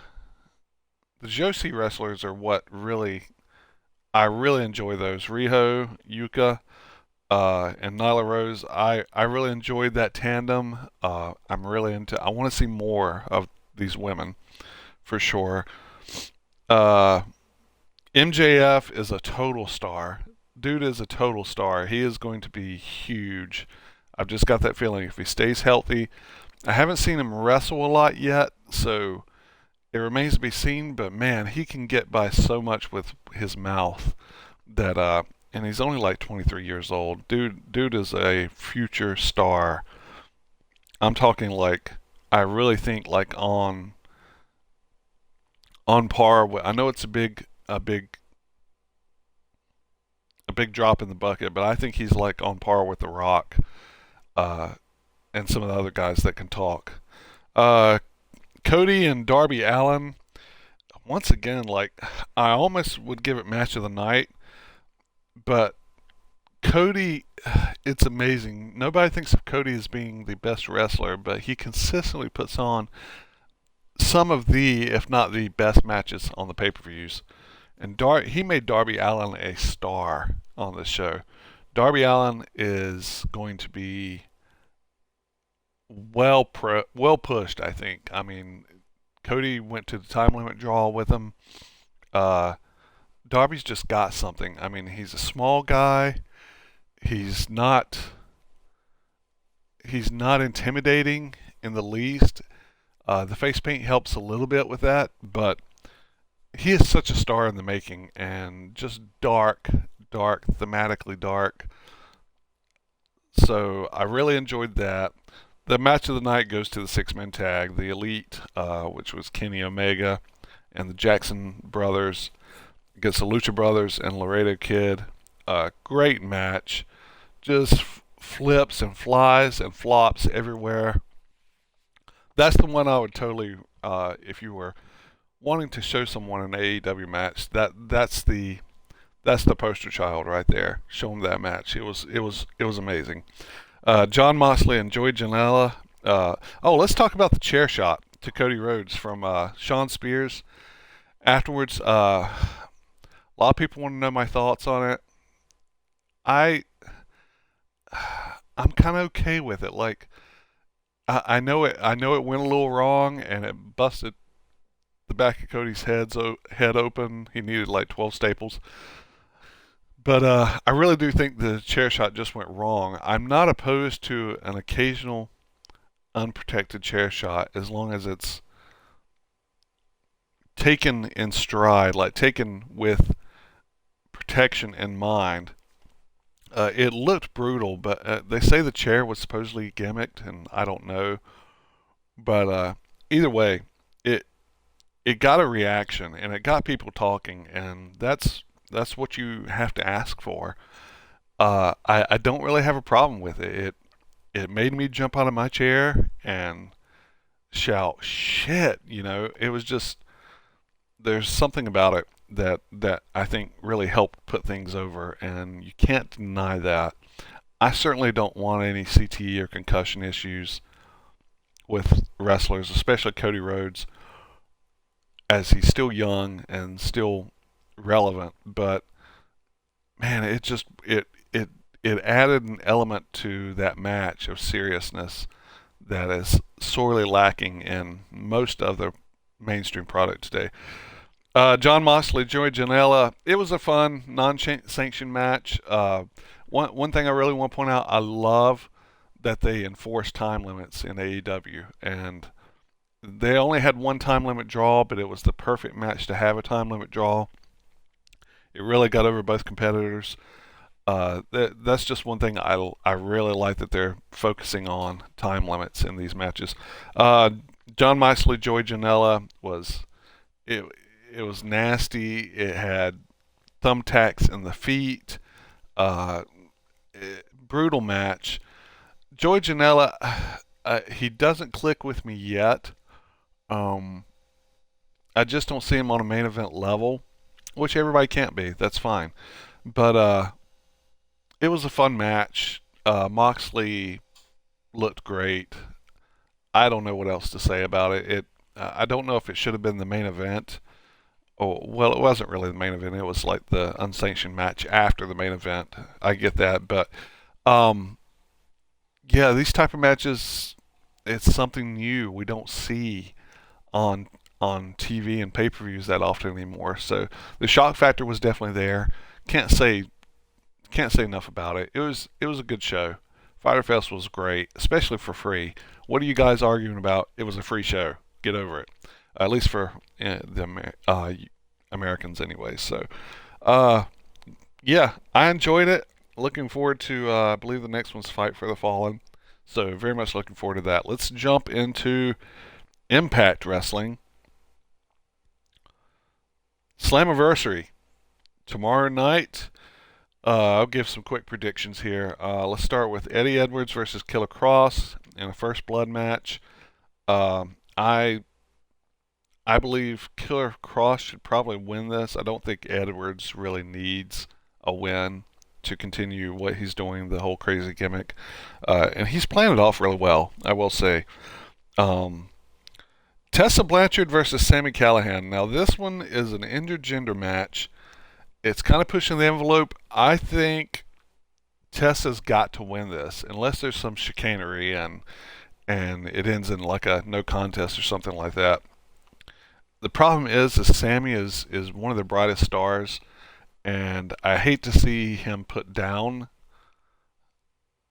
Joshi wrestlers are what I really enjoy those. Riho, Yuka, and Nyla Rose. I really enjoyed that tandem. I want to see more of these women, for sure. MJF is a total star. Dude is a total star. He is going to be huge. I've just got that feeling if he stays healthy. I haven't seen him wrestle a lot yet, so it remains to be seen, but man, he can get by so much with his mouth that and he's only like 23 years old. Dude is a future star. I'm talking like, I really think like on par with, I know it's a big drop in the bucket, but I think he's like on par with The Rock and some of the other guys that can talk. Cody and Darby Allin, once again, like, I almost would give it match of the night, but Cody, it's amazing. Nobody thinks of Cody as being the best wrestler, but he consistently puts on some of the, if not the best matches on the pay-per-views. And he made Darby Allin a star on this show. Darby Allin is going to be well pushed, I think. I mean, Cody went to the time limit draw with him. Darby's just got something. I mean, he's a small guy. He's not intimidating in the least. The face paint helps a little bit with that, but he is such a star in the making, and just dark, thematically dark. So I really enjoyed that. The match of the night goes to the six-man tag, the Elite, which was Kenny Omega and the Jackson brothers against the Lucha Brothers and Laredo Kid. Great match. Just flips and flies and flops everywhere. That's the one I would totally, if you were wanting to show someone an AEW match, that's the poster child right there. Show them that match. It was amazing. John Moxley and Joey Janela. Let's talk about the chair shot to Cody Rhodes from Shawn Spears. Afterwards, a lot of people want to know my thoughts on it. I'm kind of okay with it. Like, I know it went a little wrong and it busted the back of Cody's head open. He needed like 12 staples. But I really do think the chair shot just went wrong. I'm not opposed to an occasional unprotected chair shot as long as it's taken in stride, like taken with protection in mind. It looked brutal, but they say the chair was supposedly gimmicked, and I don't know. But either way, it got a reaction, and it got people talking, and that's what you have to ask for. I don't really have a problem with it. It made me jump out of my chair and shout, shit, it was just, there's something about it that I think really helped put things over, and you can't deny that. I certainly don't want any CTE or concussion issues with wrestlers, especially Cody Rhodes, as he's still young and still relevant. But man, it added an element to that match of seriousness that is sorely lacking in most of the mainstream product today. John Moxley, Joey Janela. It was a fun, non-sanctioned match. One thing I really want to point out, I love that they enforce time limits in AEW, and they only had one time limit draw, but it was the perfect match to have a time limit draw. It really got over both competitors. That's just one thing I really like, that they're focusing on time limits in these matches. John Moxley, Joey Janela it was nasty. It had thumbtacks in the feet. Brutal match. Joey Janela, he doesn't click with me yet. I just don't see him on a main event level, which everybody can't be. That's fine. But it was a fun match. Moxley looked great. I don't know what else to say about it. I don't know if it should have been the main event. Oh, well, it wasn't really the main event. It was like the unsanctioned match after the main event. I get that, but yeah, these type of matches, it's something new we don't see on TV and pay-per-views that often anymore. So the shock factor was definitely there. Can't say enough about it. It was a good show. Fyter Fest was great, especially for free. What are you guys arguing about? It was a free show. Get over it. At least for the Americans anyway. So, yeah, I enjoyed it. Looking forward to, I believe the next one's Fight for the Fallen. So very much looking forward to that. Let's jump into Impact Wrestling. Slammiversary. Tomorrow night. I'll give some quick predictions here. Let's start with Eddie Edwards versus Killer Kross in a First Blood match. I believe Killer Kross should probably win this. I don't think Edwards really needs a win to continue what he's doing, the whole crazy gimmick. And he's playing it off really well, I will say. Tessa Blanchard versus Sami Callihan. Now, this one is an intergender match. It's kind of pushing the envelope. I think Tessa's got to win this, unless there's some chicanery and it ends in like a no contest or something like that. The problem is Sami is one of the brightest stars, and I hate to see him put down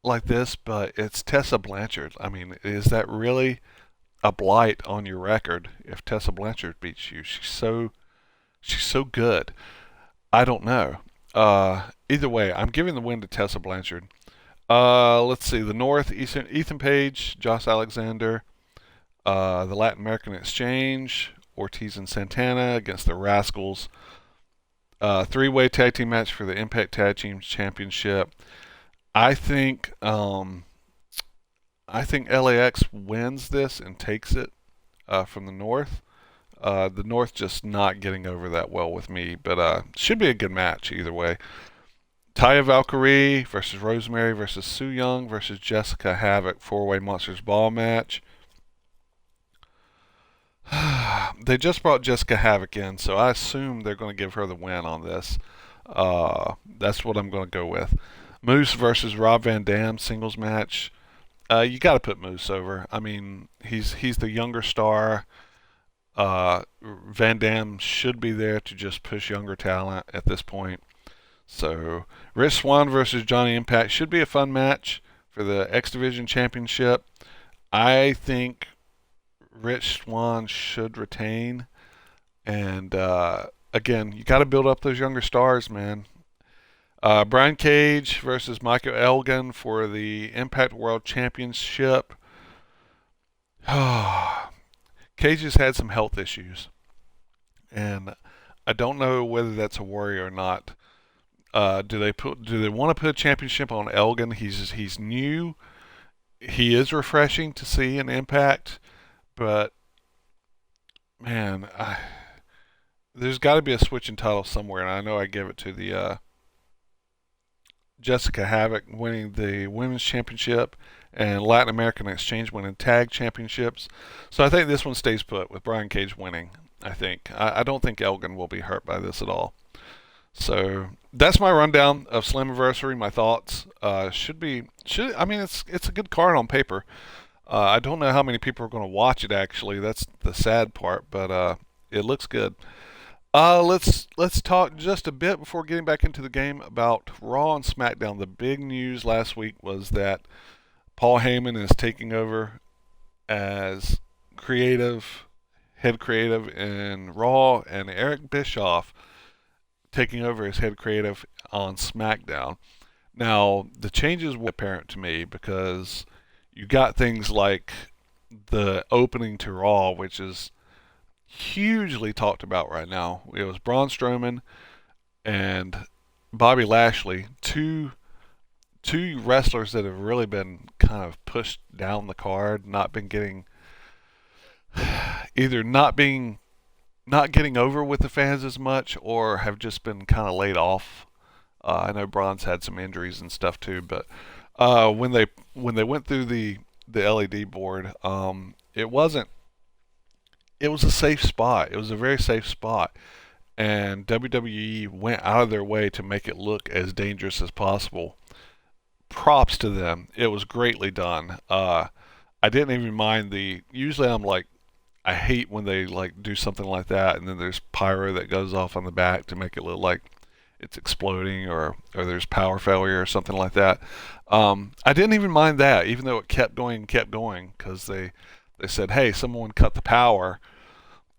like this, but it's Tessa Blanchard. I mean, is that really a blight on your record if Tessa Blanchard beats you? She's so good. I don't know. Either way, I'm giving the win to Tessa Blanchard. Let's see. The North, Ethan Page, Josh Alexander. The Latin American Exchange, Ortiz and Santana against the Rascals. Three-way tag team match for the Impact Tag Team Championship. I think LAX wins this and takes it from the North. The North just not getting over that well with me, but should be a good match either way. Taya Valkyrie versus Rosemary versus Su Yung versus Jessica Havoc, 4-way Monsters Ball match. They just brought Jessica Havoc in, so I assume they're going to give her the win on this. That's what I'm going to go with. Moose versus Rob Van Dam singles match. You got to put Moose over. I mean, he's the younger star. Van Dam should be there to just push younger talent at this point. So, Rich Swann versus Johnny Impact should be a fun match for the X Division Championship. I think Rich Swann should retain. And again, you got to build up those younger stars, man. Brian Cage versus Michael Elgin for the Impact World Championship. Cage has had some health issues, and I don't know whether that's a worry or not. Do they want to put a championship on Elgin? He's new. He is refreshing to see in Impact, but man, there's got to be a switch in title somewhere, and I know I gave it to the Jessica Havoc winning the Women's Championship and Latin American Exchange winning Tag Championships. So I think this one stays put with Brian Cage winning, I think. I don't think Elgin will be hurt by this at all. So that's my rundown of Slammiversary, my thoughts. I mean, it's a good card on paper. I don't know how many people are going to watch it, actually. That's the sad part, but it looks good. Let's talk just a bit before getting back into the game about Raw and SmackDown. The big news last week was that Paul Heyman is taking over as head creative in Raw, and Eric Bischoff taking over as head creative on SmackDown. Now, the changes were apparent to me because you got things like the opening to Raw, which is hugely talked about right now. It was Braun Strowman and Bobby Lashley, two wrestlers that have really been kind of pushed down the card, not getting over with the fans as much, or have just been kind of laid off. I know Braun's had some injuries and stuff too, but when they went through the LED board, it was a safe spot. It was a very safe spot, and WWE went out of their way to make it look as dangerous as possible. Props to them. It was greatly done. I didn't even mind usually I'm like, I hate when they like do something like that and then there's pyro that goes off on the back to make it look like it's exploding or there's power failure or something like that. I didn't even mind that, even though it kept going, because they said, hey, someone cut the power,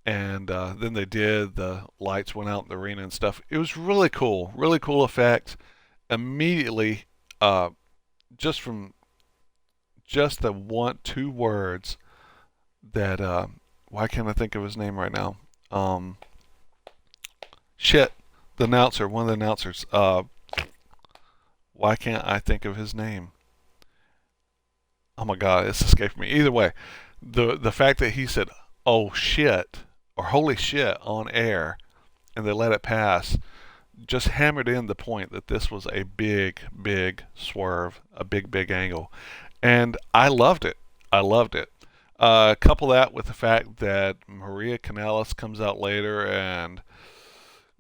and then they did. The lights went out in the arena and stuff. It was really cool effect. Immediately, just from just the two words that, why can't I think of his name right now? The announcer, one of the announcers. Why can't I think of his name? Oh my God, it's escaped me. Either way, the fact that he said, oh shit, or holy shit on air, and they let it pass, just hammered in the point that this was a big swerve, a big angle. And I loved it. Couple that with the fact that Maria Kanellis comes out later and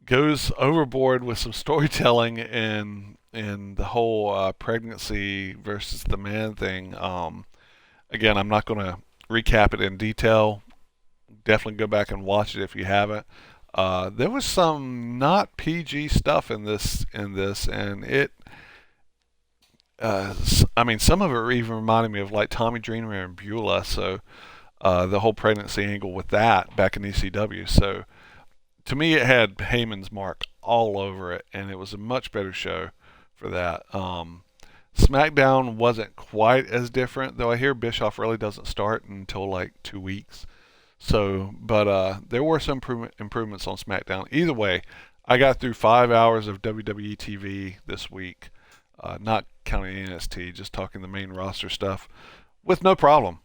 goes overboard with some storytelling in the whole pregnancy versus the man thing. Again, I'm not going to recap it in detail. Definitely go back and watch it if you haven't. There was some not PG stuff in this, and it. I mean, some of it even reminded me of like Tommy Dreamer and Beulah. So the whole pregnancy angle with that back in ECW. So to me, it had Heyman's mark all over it, and it was a much better show for that. SmackDown wasn't quite as different, though I hear Bischoff really doesn't start until like 2 weeks. So, but there were some improvements on SmackDown. Either way, I got through 5 hours of WWE TV this week, not counting NXT, just talking the main roster stuff, with no problem.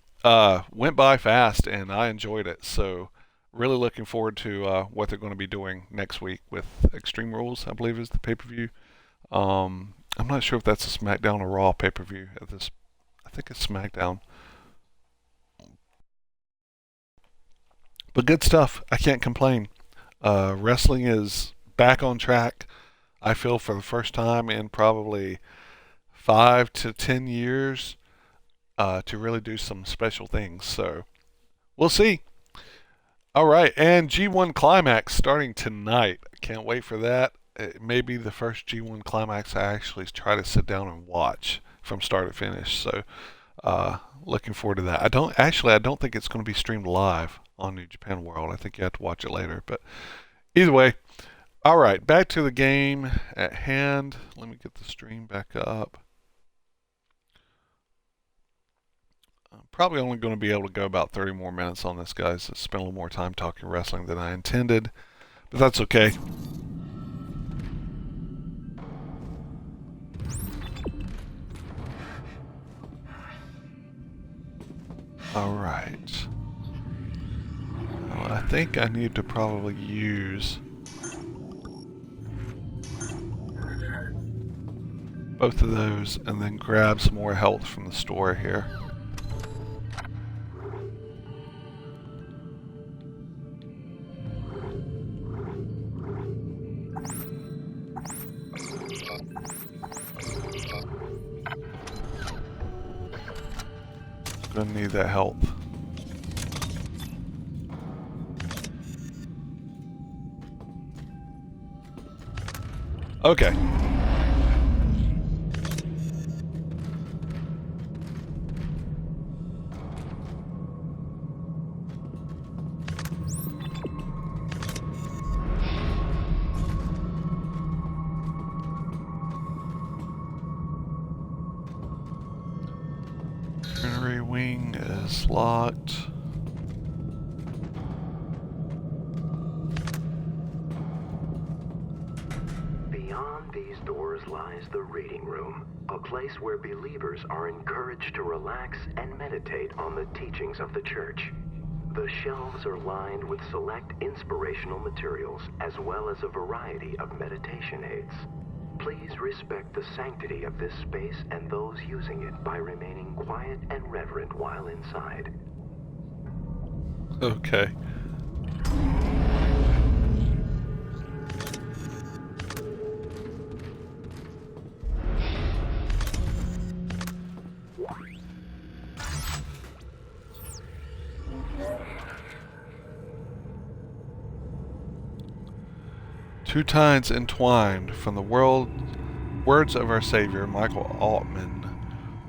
Went by fast, and I enjoyed it. So, really looking forward to what they're going to be doing next week with Extreme Rules, I believe is the pay-per-view. I'm not sure if that's a SmackDown or Raw pay-per-view. I think it's SmackDown. But good stuff. I can't complain. Wrestling is back on track, I feel, for the first time in probably 5 to 10 years to really do some special things. So we'll see. All right, and G1 Climax starting tonight. Can't wait for that. It may be the first G1 Climax I actually try to sit down and watch from start to finish. So looking forward to that. I don't think it's going to be streamed live on New Japan World. I think you have to watch it later. But either way, all right, back to the game at hand. Let me get the stream back up. I'm probably only going to be able to go about 30 more minutes on this, guys. I spent a little more time talking wrestling than I intended, but that's okay. All right. Well, I think I need to probably use both of those and then grab some more health from the store here. Gonna need that help. Okay. Granary wing is locked. Beyond these doors lies the reading room, a place where believers are encouraged to relax and meditate on the teachings of the church. The shelves are lined with select inspirational materials, as well as a variety of meditation aids. Please respect the sanctity of this space and those using it by remaining quiet and reverent while inside. Okay. Two times entwined from the words of our Savior, Michael Altman,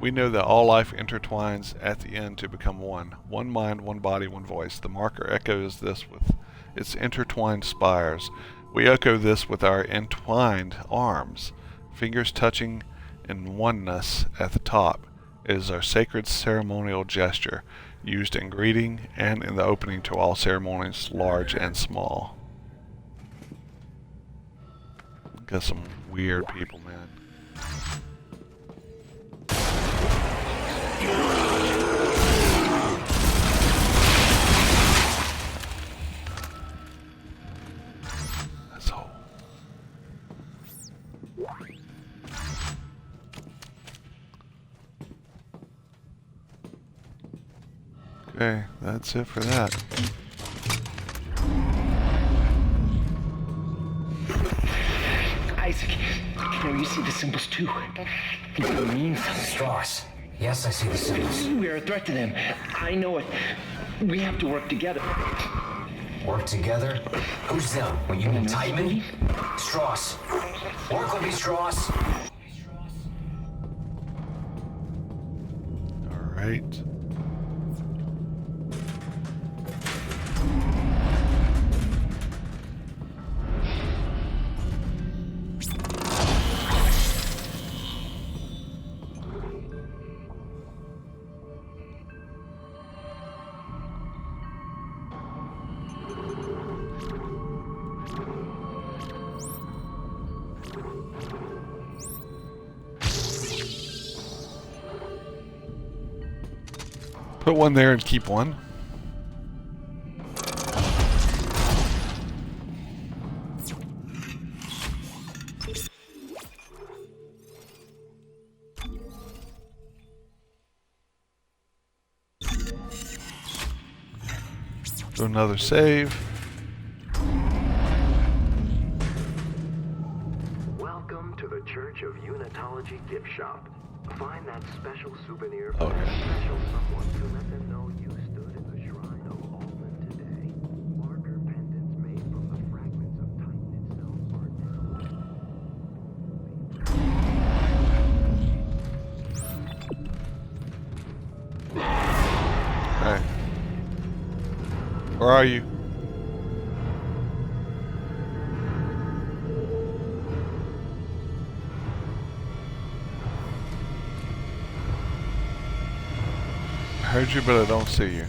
we know that all life intertwines at the end to become one. One mind, one body, one voice. The marker echoes this with its intertwined spires. We echo this with our entwined arms, fingers touching in oneness at the top. It is our sacred ceremonial gesture, used in greeting and in the opening to all ceremonies, large and small. Got some weird people, man. That's all. Okay, that's it for that. Isaac, can you see the symbols too? It means Strauss. Yes, I see the symbols. We're a threat to them. I know it. We have to work together. Work together? Who's them? Well, you mean Titan? Strauss. Work with me, Strauss. All right. Put one there and keep one. Do another save. Welcome to the Church of Unitology gift shop. Find that special souvenir for Okay. that special someone to let them know you stood in the shrine of Altman today. Marker pendants made from the fragments of Titan itself are now. Alright. Where are you? I heard you, but I don't see you.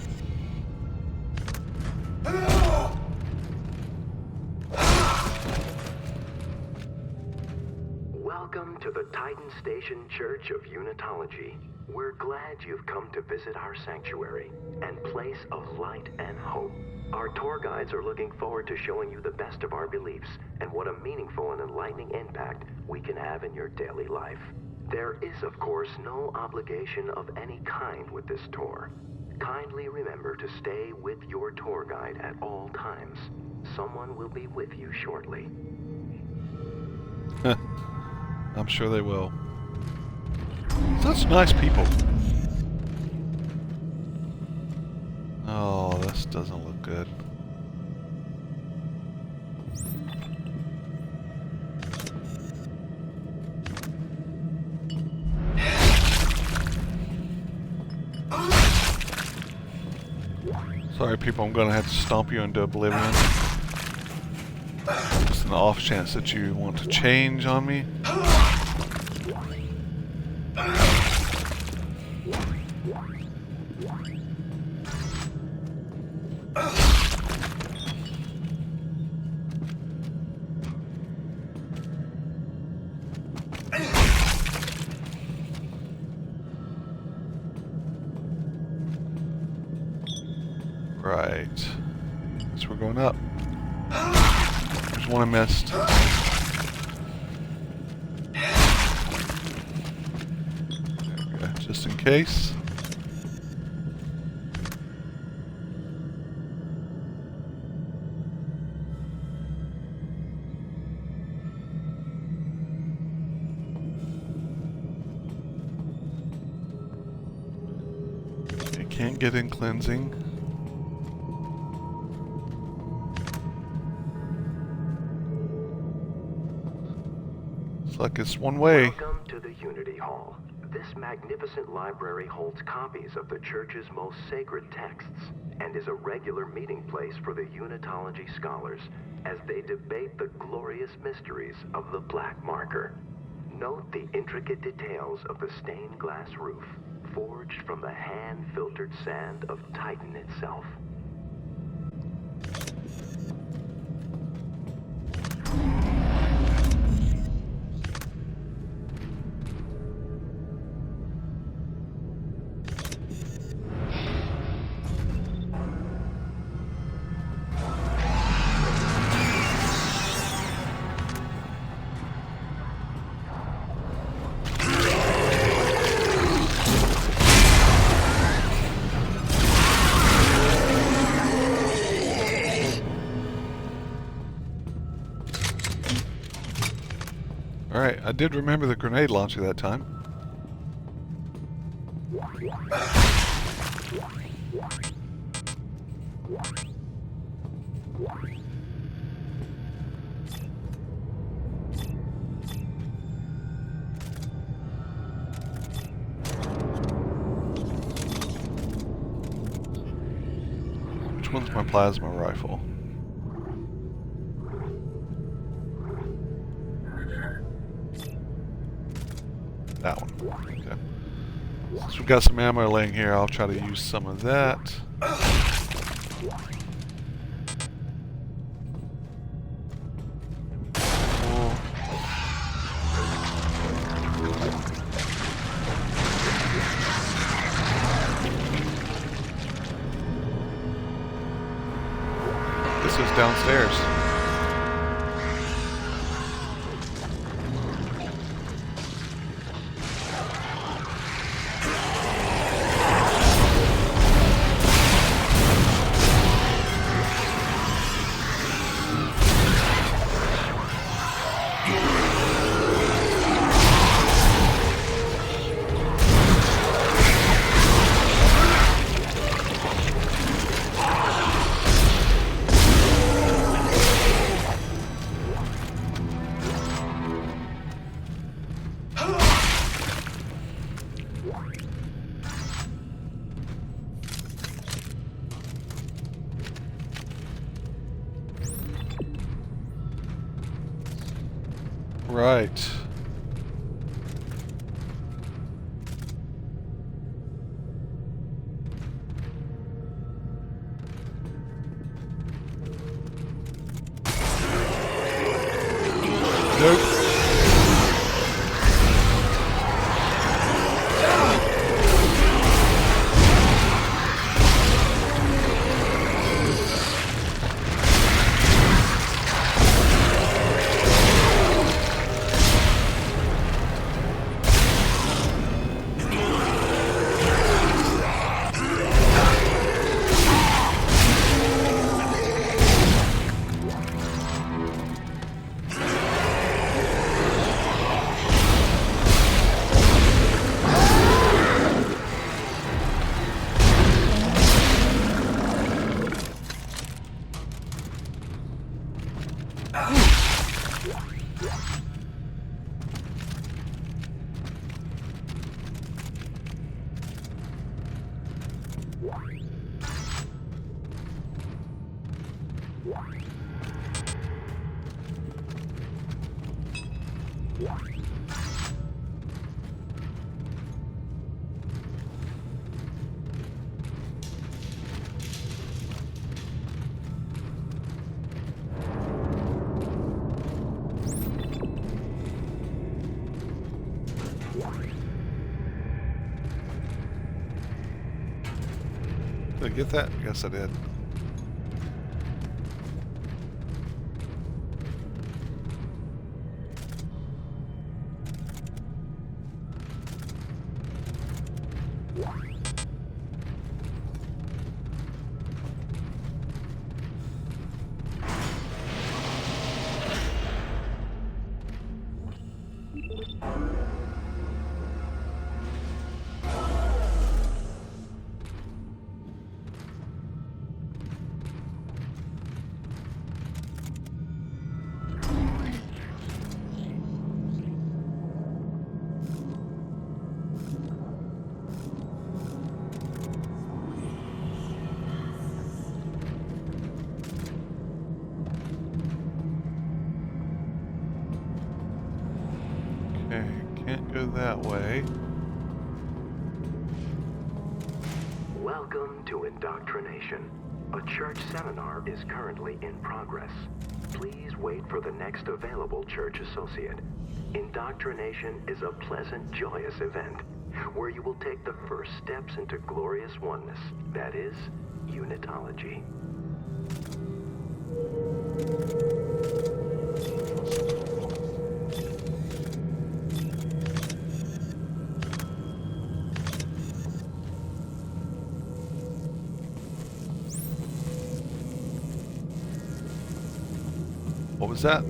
Welcome to the Titan Station Church of Unitology. We're glad you've come to visit our sanctuary and place of light and hope. Our tour guides are looking forward to showing you the best of our beliefs and what a meaningful and enlightening impact we can have in your daily life. There is, of course, no obligation of any kind with this tour. Kindly remember to stay with your tour guide at all times. Someone will be with you shortly. I'm sure they will. Such nice people. Oh, this doesn't look good. Sorry people, I'm gonna have to stomp you into oblivion. Just an off chance that you want to change on me. Right. So we're going up. There's one I missed. There we go. Just in case. You can't get in cleansing. Like it's one way. Welcome to the Unity Hall. This magnificent library holds copies of the Church's most sacred texts and is a regular meeting place for the Unitology scholars as they debate the glorious mysteries of the Black Marker. Note the intricate details of the stained glass roof, forged from the hand-filtered sand of Titan itself. Alright, I did remember the grenade launcher that time. Which one's my plasma rifle? That one. Okay. Since we've got some ammo laying here, I'll try to use some of that. downstairs. Right. Nope. Did I get that? Yes, I did. Can't go that way. Welcome to Indoctrination. A church seminar is currently in progress. Please wait for the next available church associate. Indoctrination is a pleasant, joyous event where you will take the first steps into glorious oneness. That is, unitology. What was that?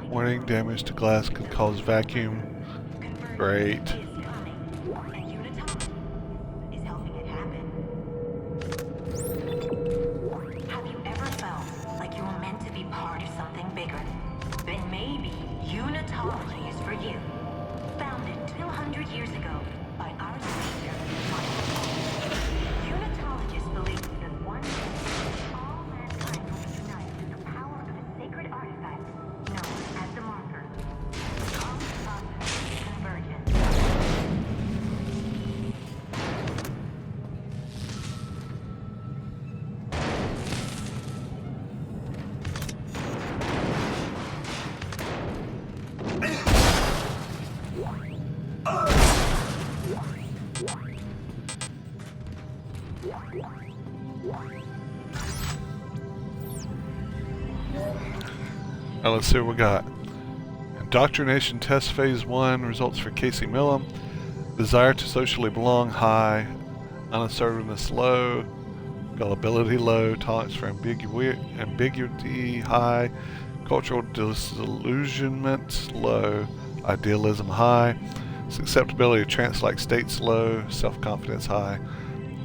Warning, damage to glass could cause vacuum. Great. Is helping Unitology is for you. Founded 200 years ago by our savior, Michael. Unitologists believe that one day all mankind will be united through the power of a sacred artifact known as the Marker. We call this process convergence. Now let's see what we got. Indoctrination test phase 1 results for Casey Millam. Desire to socially belong high, unassertiveness low, gullibility low, tolerance for ambiguity high, cultural disillusionment low, idealism high, susceptibility to trance-like states low, self-confidence high,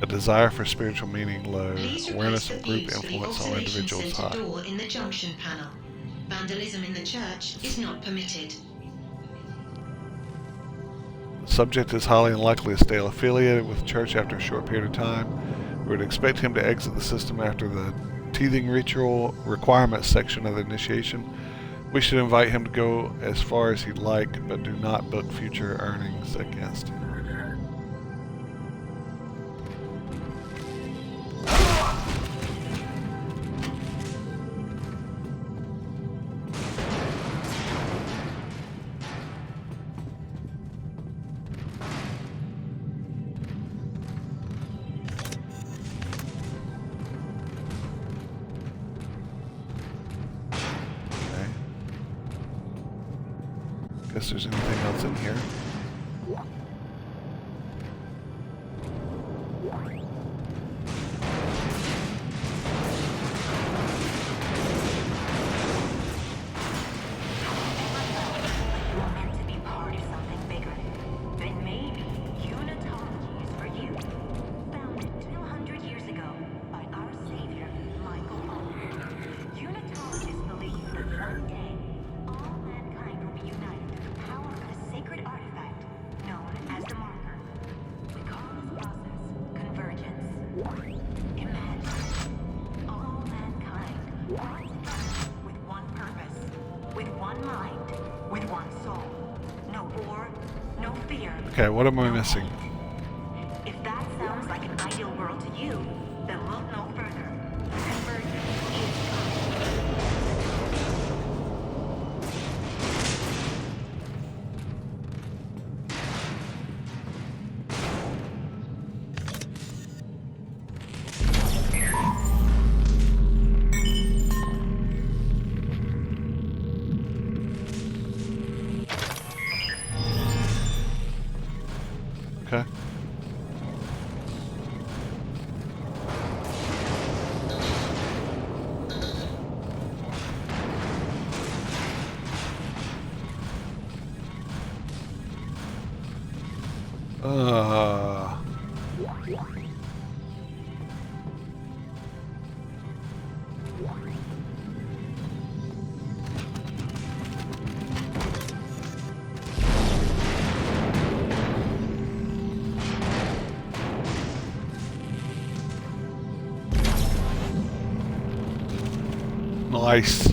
a desire for spiritual meaning low, Please awareness replace of the group fuse for the influence on observation individuals center high. door in the junction panel. Vandalism in the church is not permitted. The subject is highly unlikely to stay affiliated with the church after a short period of time. We would expect him to exit the system after the teething ritual requirements section of the initiation. We should invite him to go as far as he'd like, but do not book future earnings against him. Guess there's anything else in here. You're meant to be part of something bigger. Then maybe Unitology is for you. Founded 200 years ago by our savior, Michael Owen. Unitologists believe that one day all mankind will be united through the power of a sacred artifact known as the Marker. We call this process convergence. Imagine all mankind brought together with one purpose, with one mind, with one soul. No war, no fear. Okay, what am I missing? If that sounds like an ideal world to you, then look no further. Convergence is coming. Okay. Nice.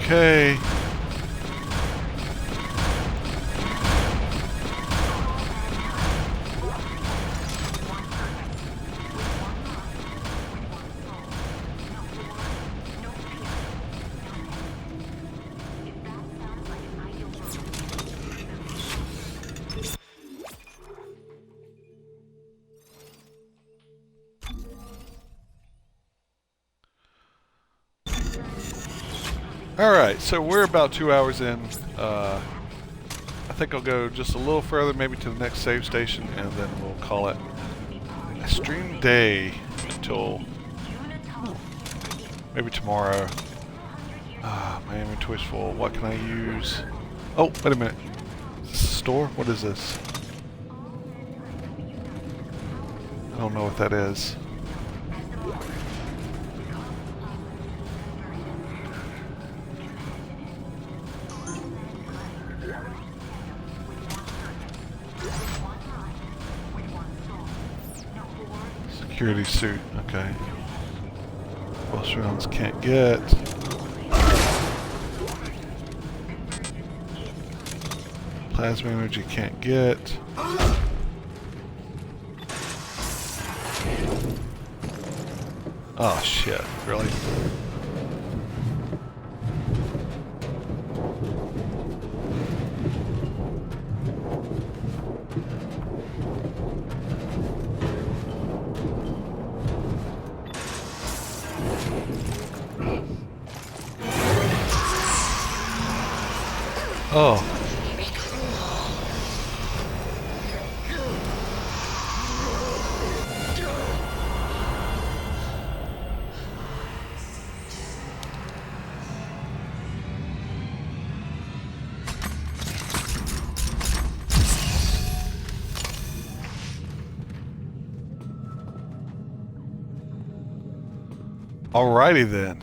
Okay. Alright, so we're about 2 hours in. I think I'll go just a little further, maybe to the next save station, and then we'll call it a stream day until maybe tomorrow. My inventory's full. What can I use? Oh, wait a minute. Is this a store? What is this? I don't know what that is. Security suit, okay. Pulse rounds can't get. Plasma energy can't get. Oh shit, really? Oh. Alrighty then.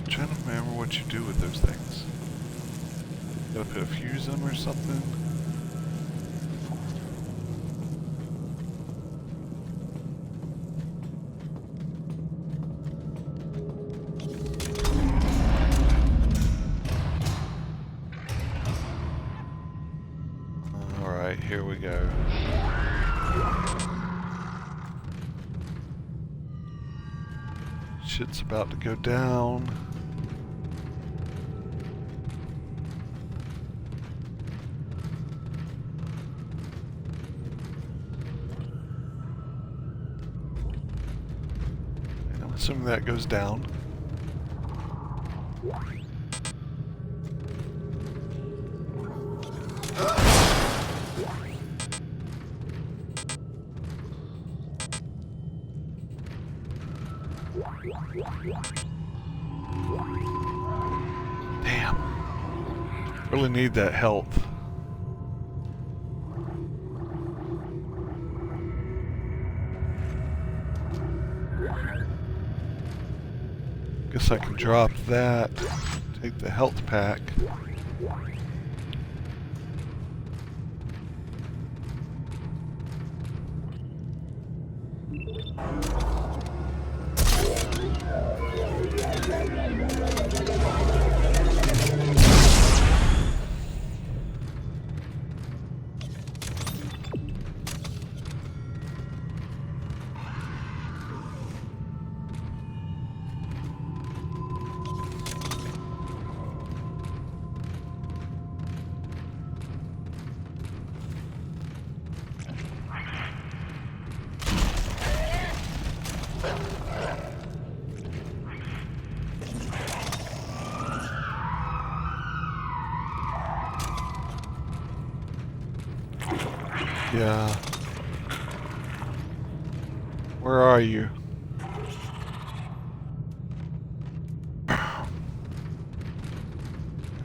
Trying to remember what you do with those things. Gotta put a fuse in them or something. Alright, here we go. Shit's about to go down. And I'm assuming that goes down. Damn. Really need that health. Guess I can drop that. Take the health pack. Yeah. Where are you?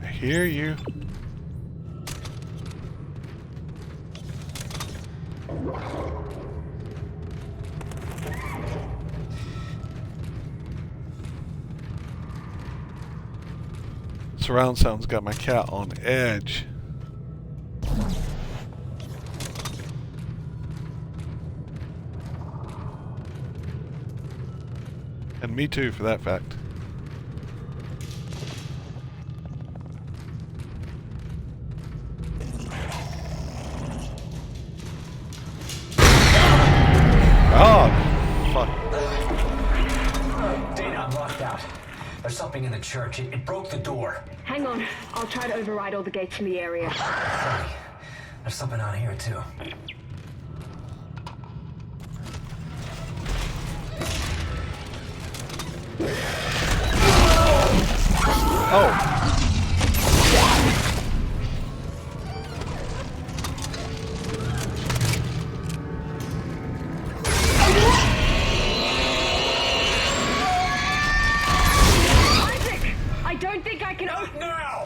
I hear you. Surround sound's got my cat on edge. And me too, for that fact. Oh, fuck. Dana, I'm locked out. There's something in the church. It broke the door. Hang on. I'll try to override all the gates in the area. Funny. There's something on here, too. Oh. Isaac! I don't think I can open... Now!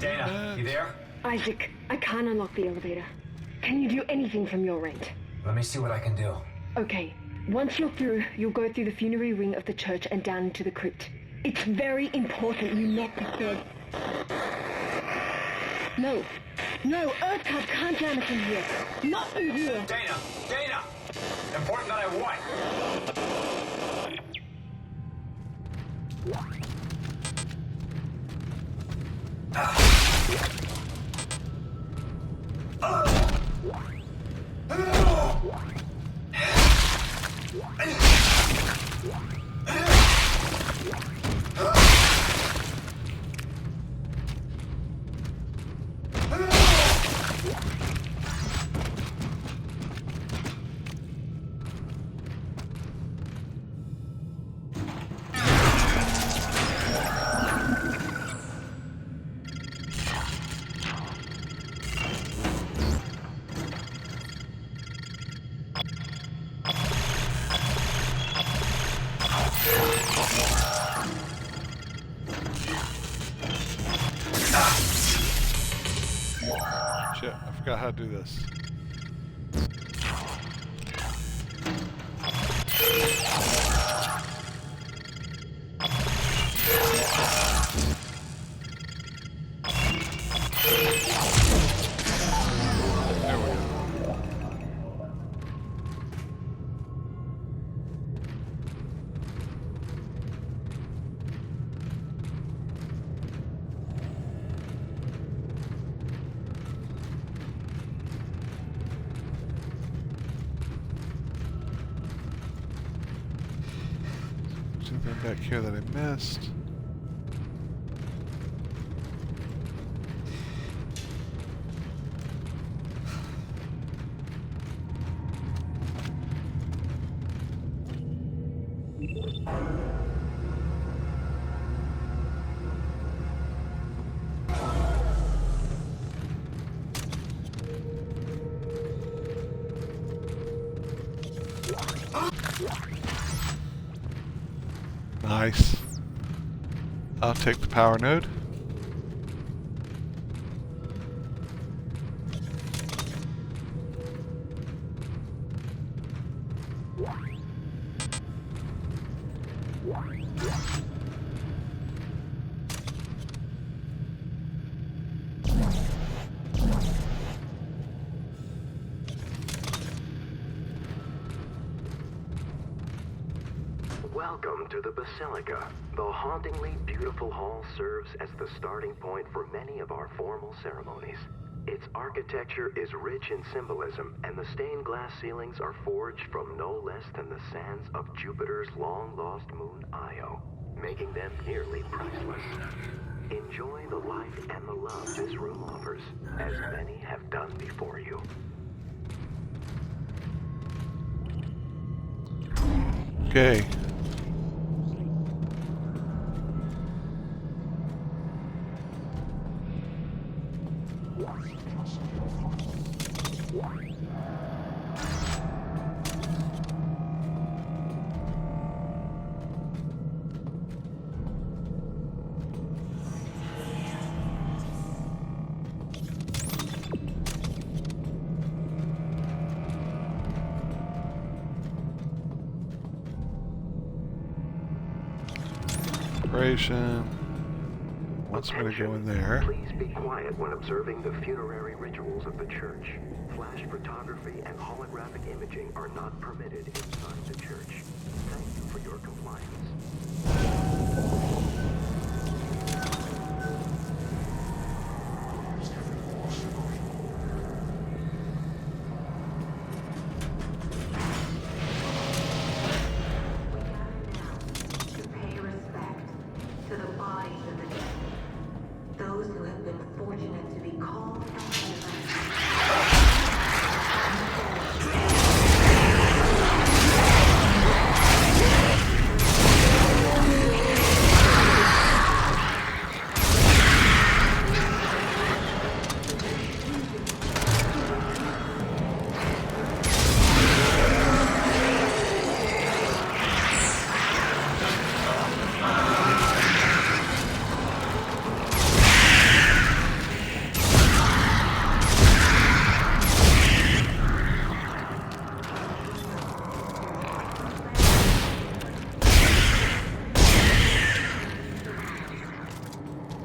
Dana, you there? Isaac, I can't unlock the elevator. Can you do anything from your end? Let me see what I can do. Okay. Once you're through, you'll go through the funerary wing of the church and down into the crypt. It's very important you not disturb... No. No, Earthcub can't jam us in here. Not in here. Dana! Dana! Important that I what? Shit, I forgot how to do this. There we go. Something back here that I missed. Nice. I'll take the power node. Welcome to the Basilica. The hauntingly beautiful hall serves as the starting point for many of our formal ceremonies. Its architecture is rich in symbolism, and the stained glass ceilings are forged from no less than the sands of Jupiter's long-lost moon Io, making them nearly priceless. In enjoy the life and the love this room offers, as many have done before you. Okay. Wants me to go in there. Please be quiet when observing the funerary rituals of the church. Flash photography and holographic imaging are not permitted inside the church. Thank you for your compliance. To pay respect to the bodies of the dead, those who have been fortunate to be called from heaven.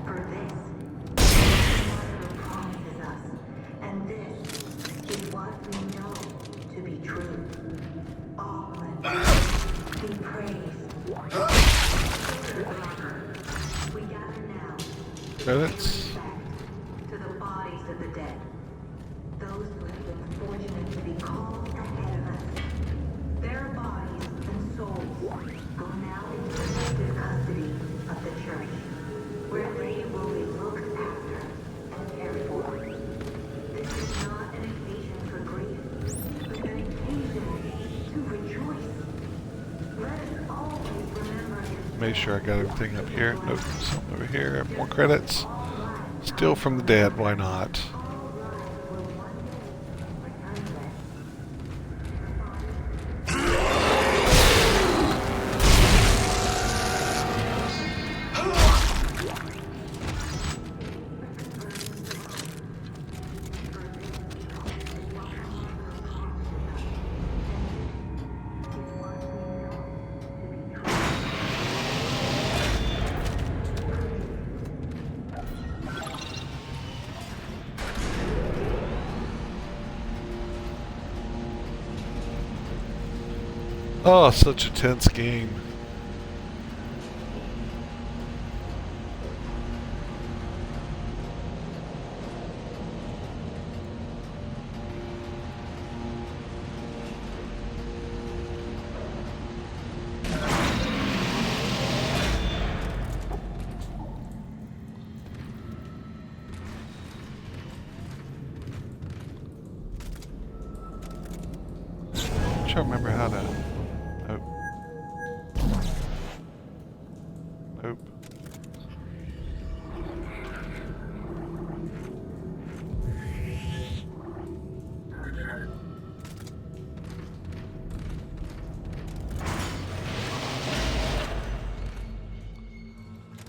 For this, God promises us, and this is what we know to be true. Auckland, be praised. We gather now Credits. to the bodies of the dead, those who have been fortunate to be called ahead of us. Their bodies and souls go now into protective custody of the church, where they will be looked after and cared for. This is not an occasion for grief, but an occasion to rejoice. Let us always remember his Make sure I got everything up here. Nope, something over here. More credits. Still from the dead, why not? Oh, such a tense game. I'm trying to remember how to... Nope.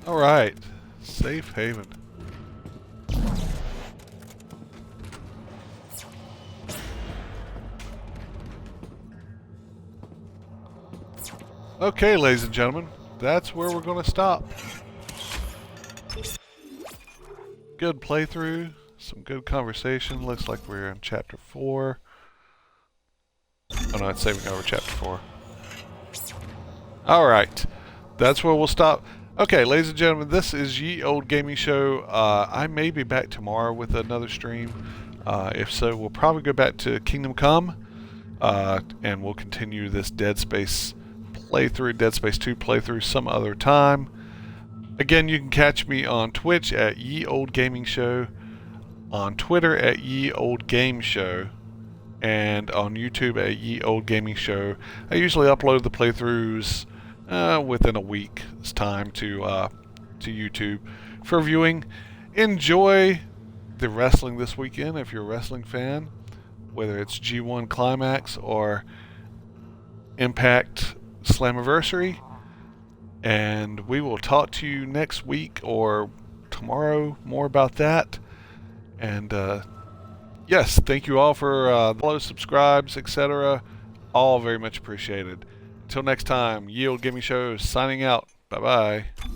All right, safe haven. Okay, ladies and gentlemen, that's where we're going to stop. Good playthrough, some good conversation. Looks like we're in chapter 4. Oh no, it's saving over chapter 4. Alright, that's where we'll stop. Okay, ladies and gentlemen, this is Ye Old Gaming Show. I may be back tomorrow with another stream. If so, we'll probably go back to Kingdom Come. And we'll continue this Dead Space playthrough, Dead Space 2 playthrough some other time. Again, you can catch me on Twitch at Ye Old Gaming Show, on Twitter at Ye Old Game Show, and on YouTube at Ye Old Gaming Show. I usually upload the playthroughs within a week's time to YouTube for viewing. Enjoy the wrestling this weekend if you're a wrestling fan, whether it's G1 Climax or Impact Slammiversary. And we will talk to you next week or tomorrow more about that. And yes, thank you all for follow, subscribes, etc. All very much appreciated. Until next time, Ye Old Gaming Show signing out. Bye bye.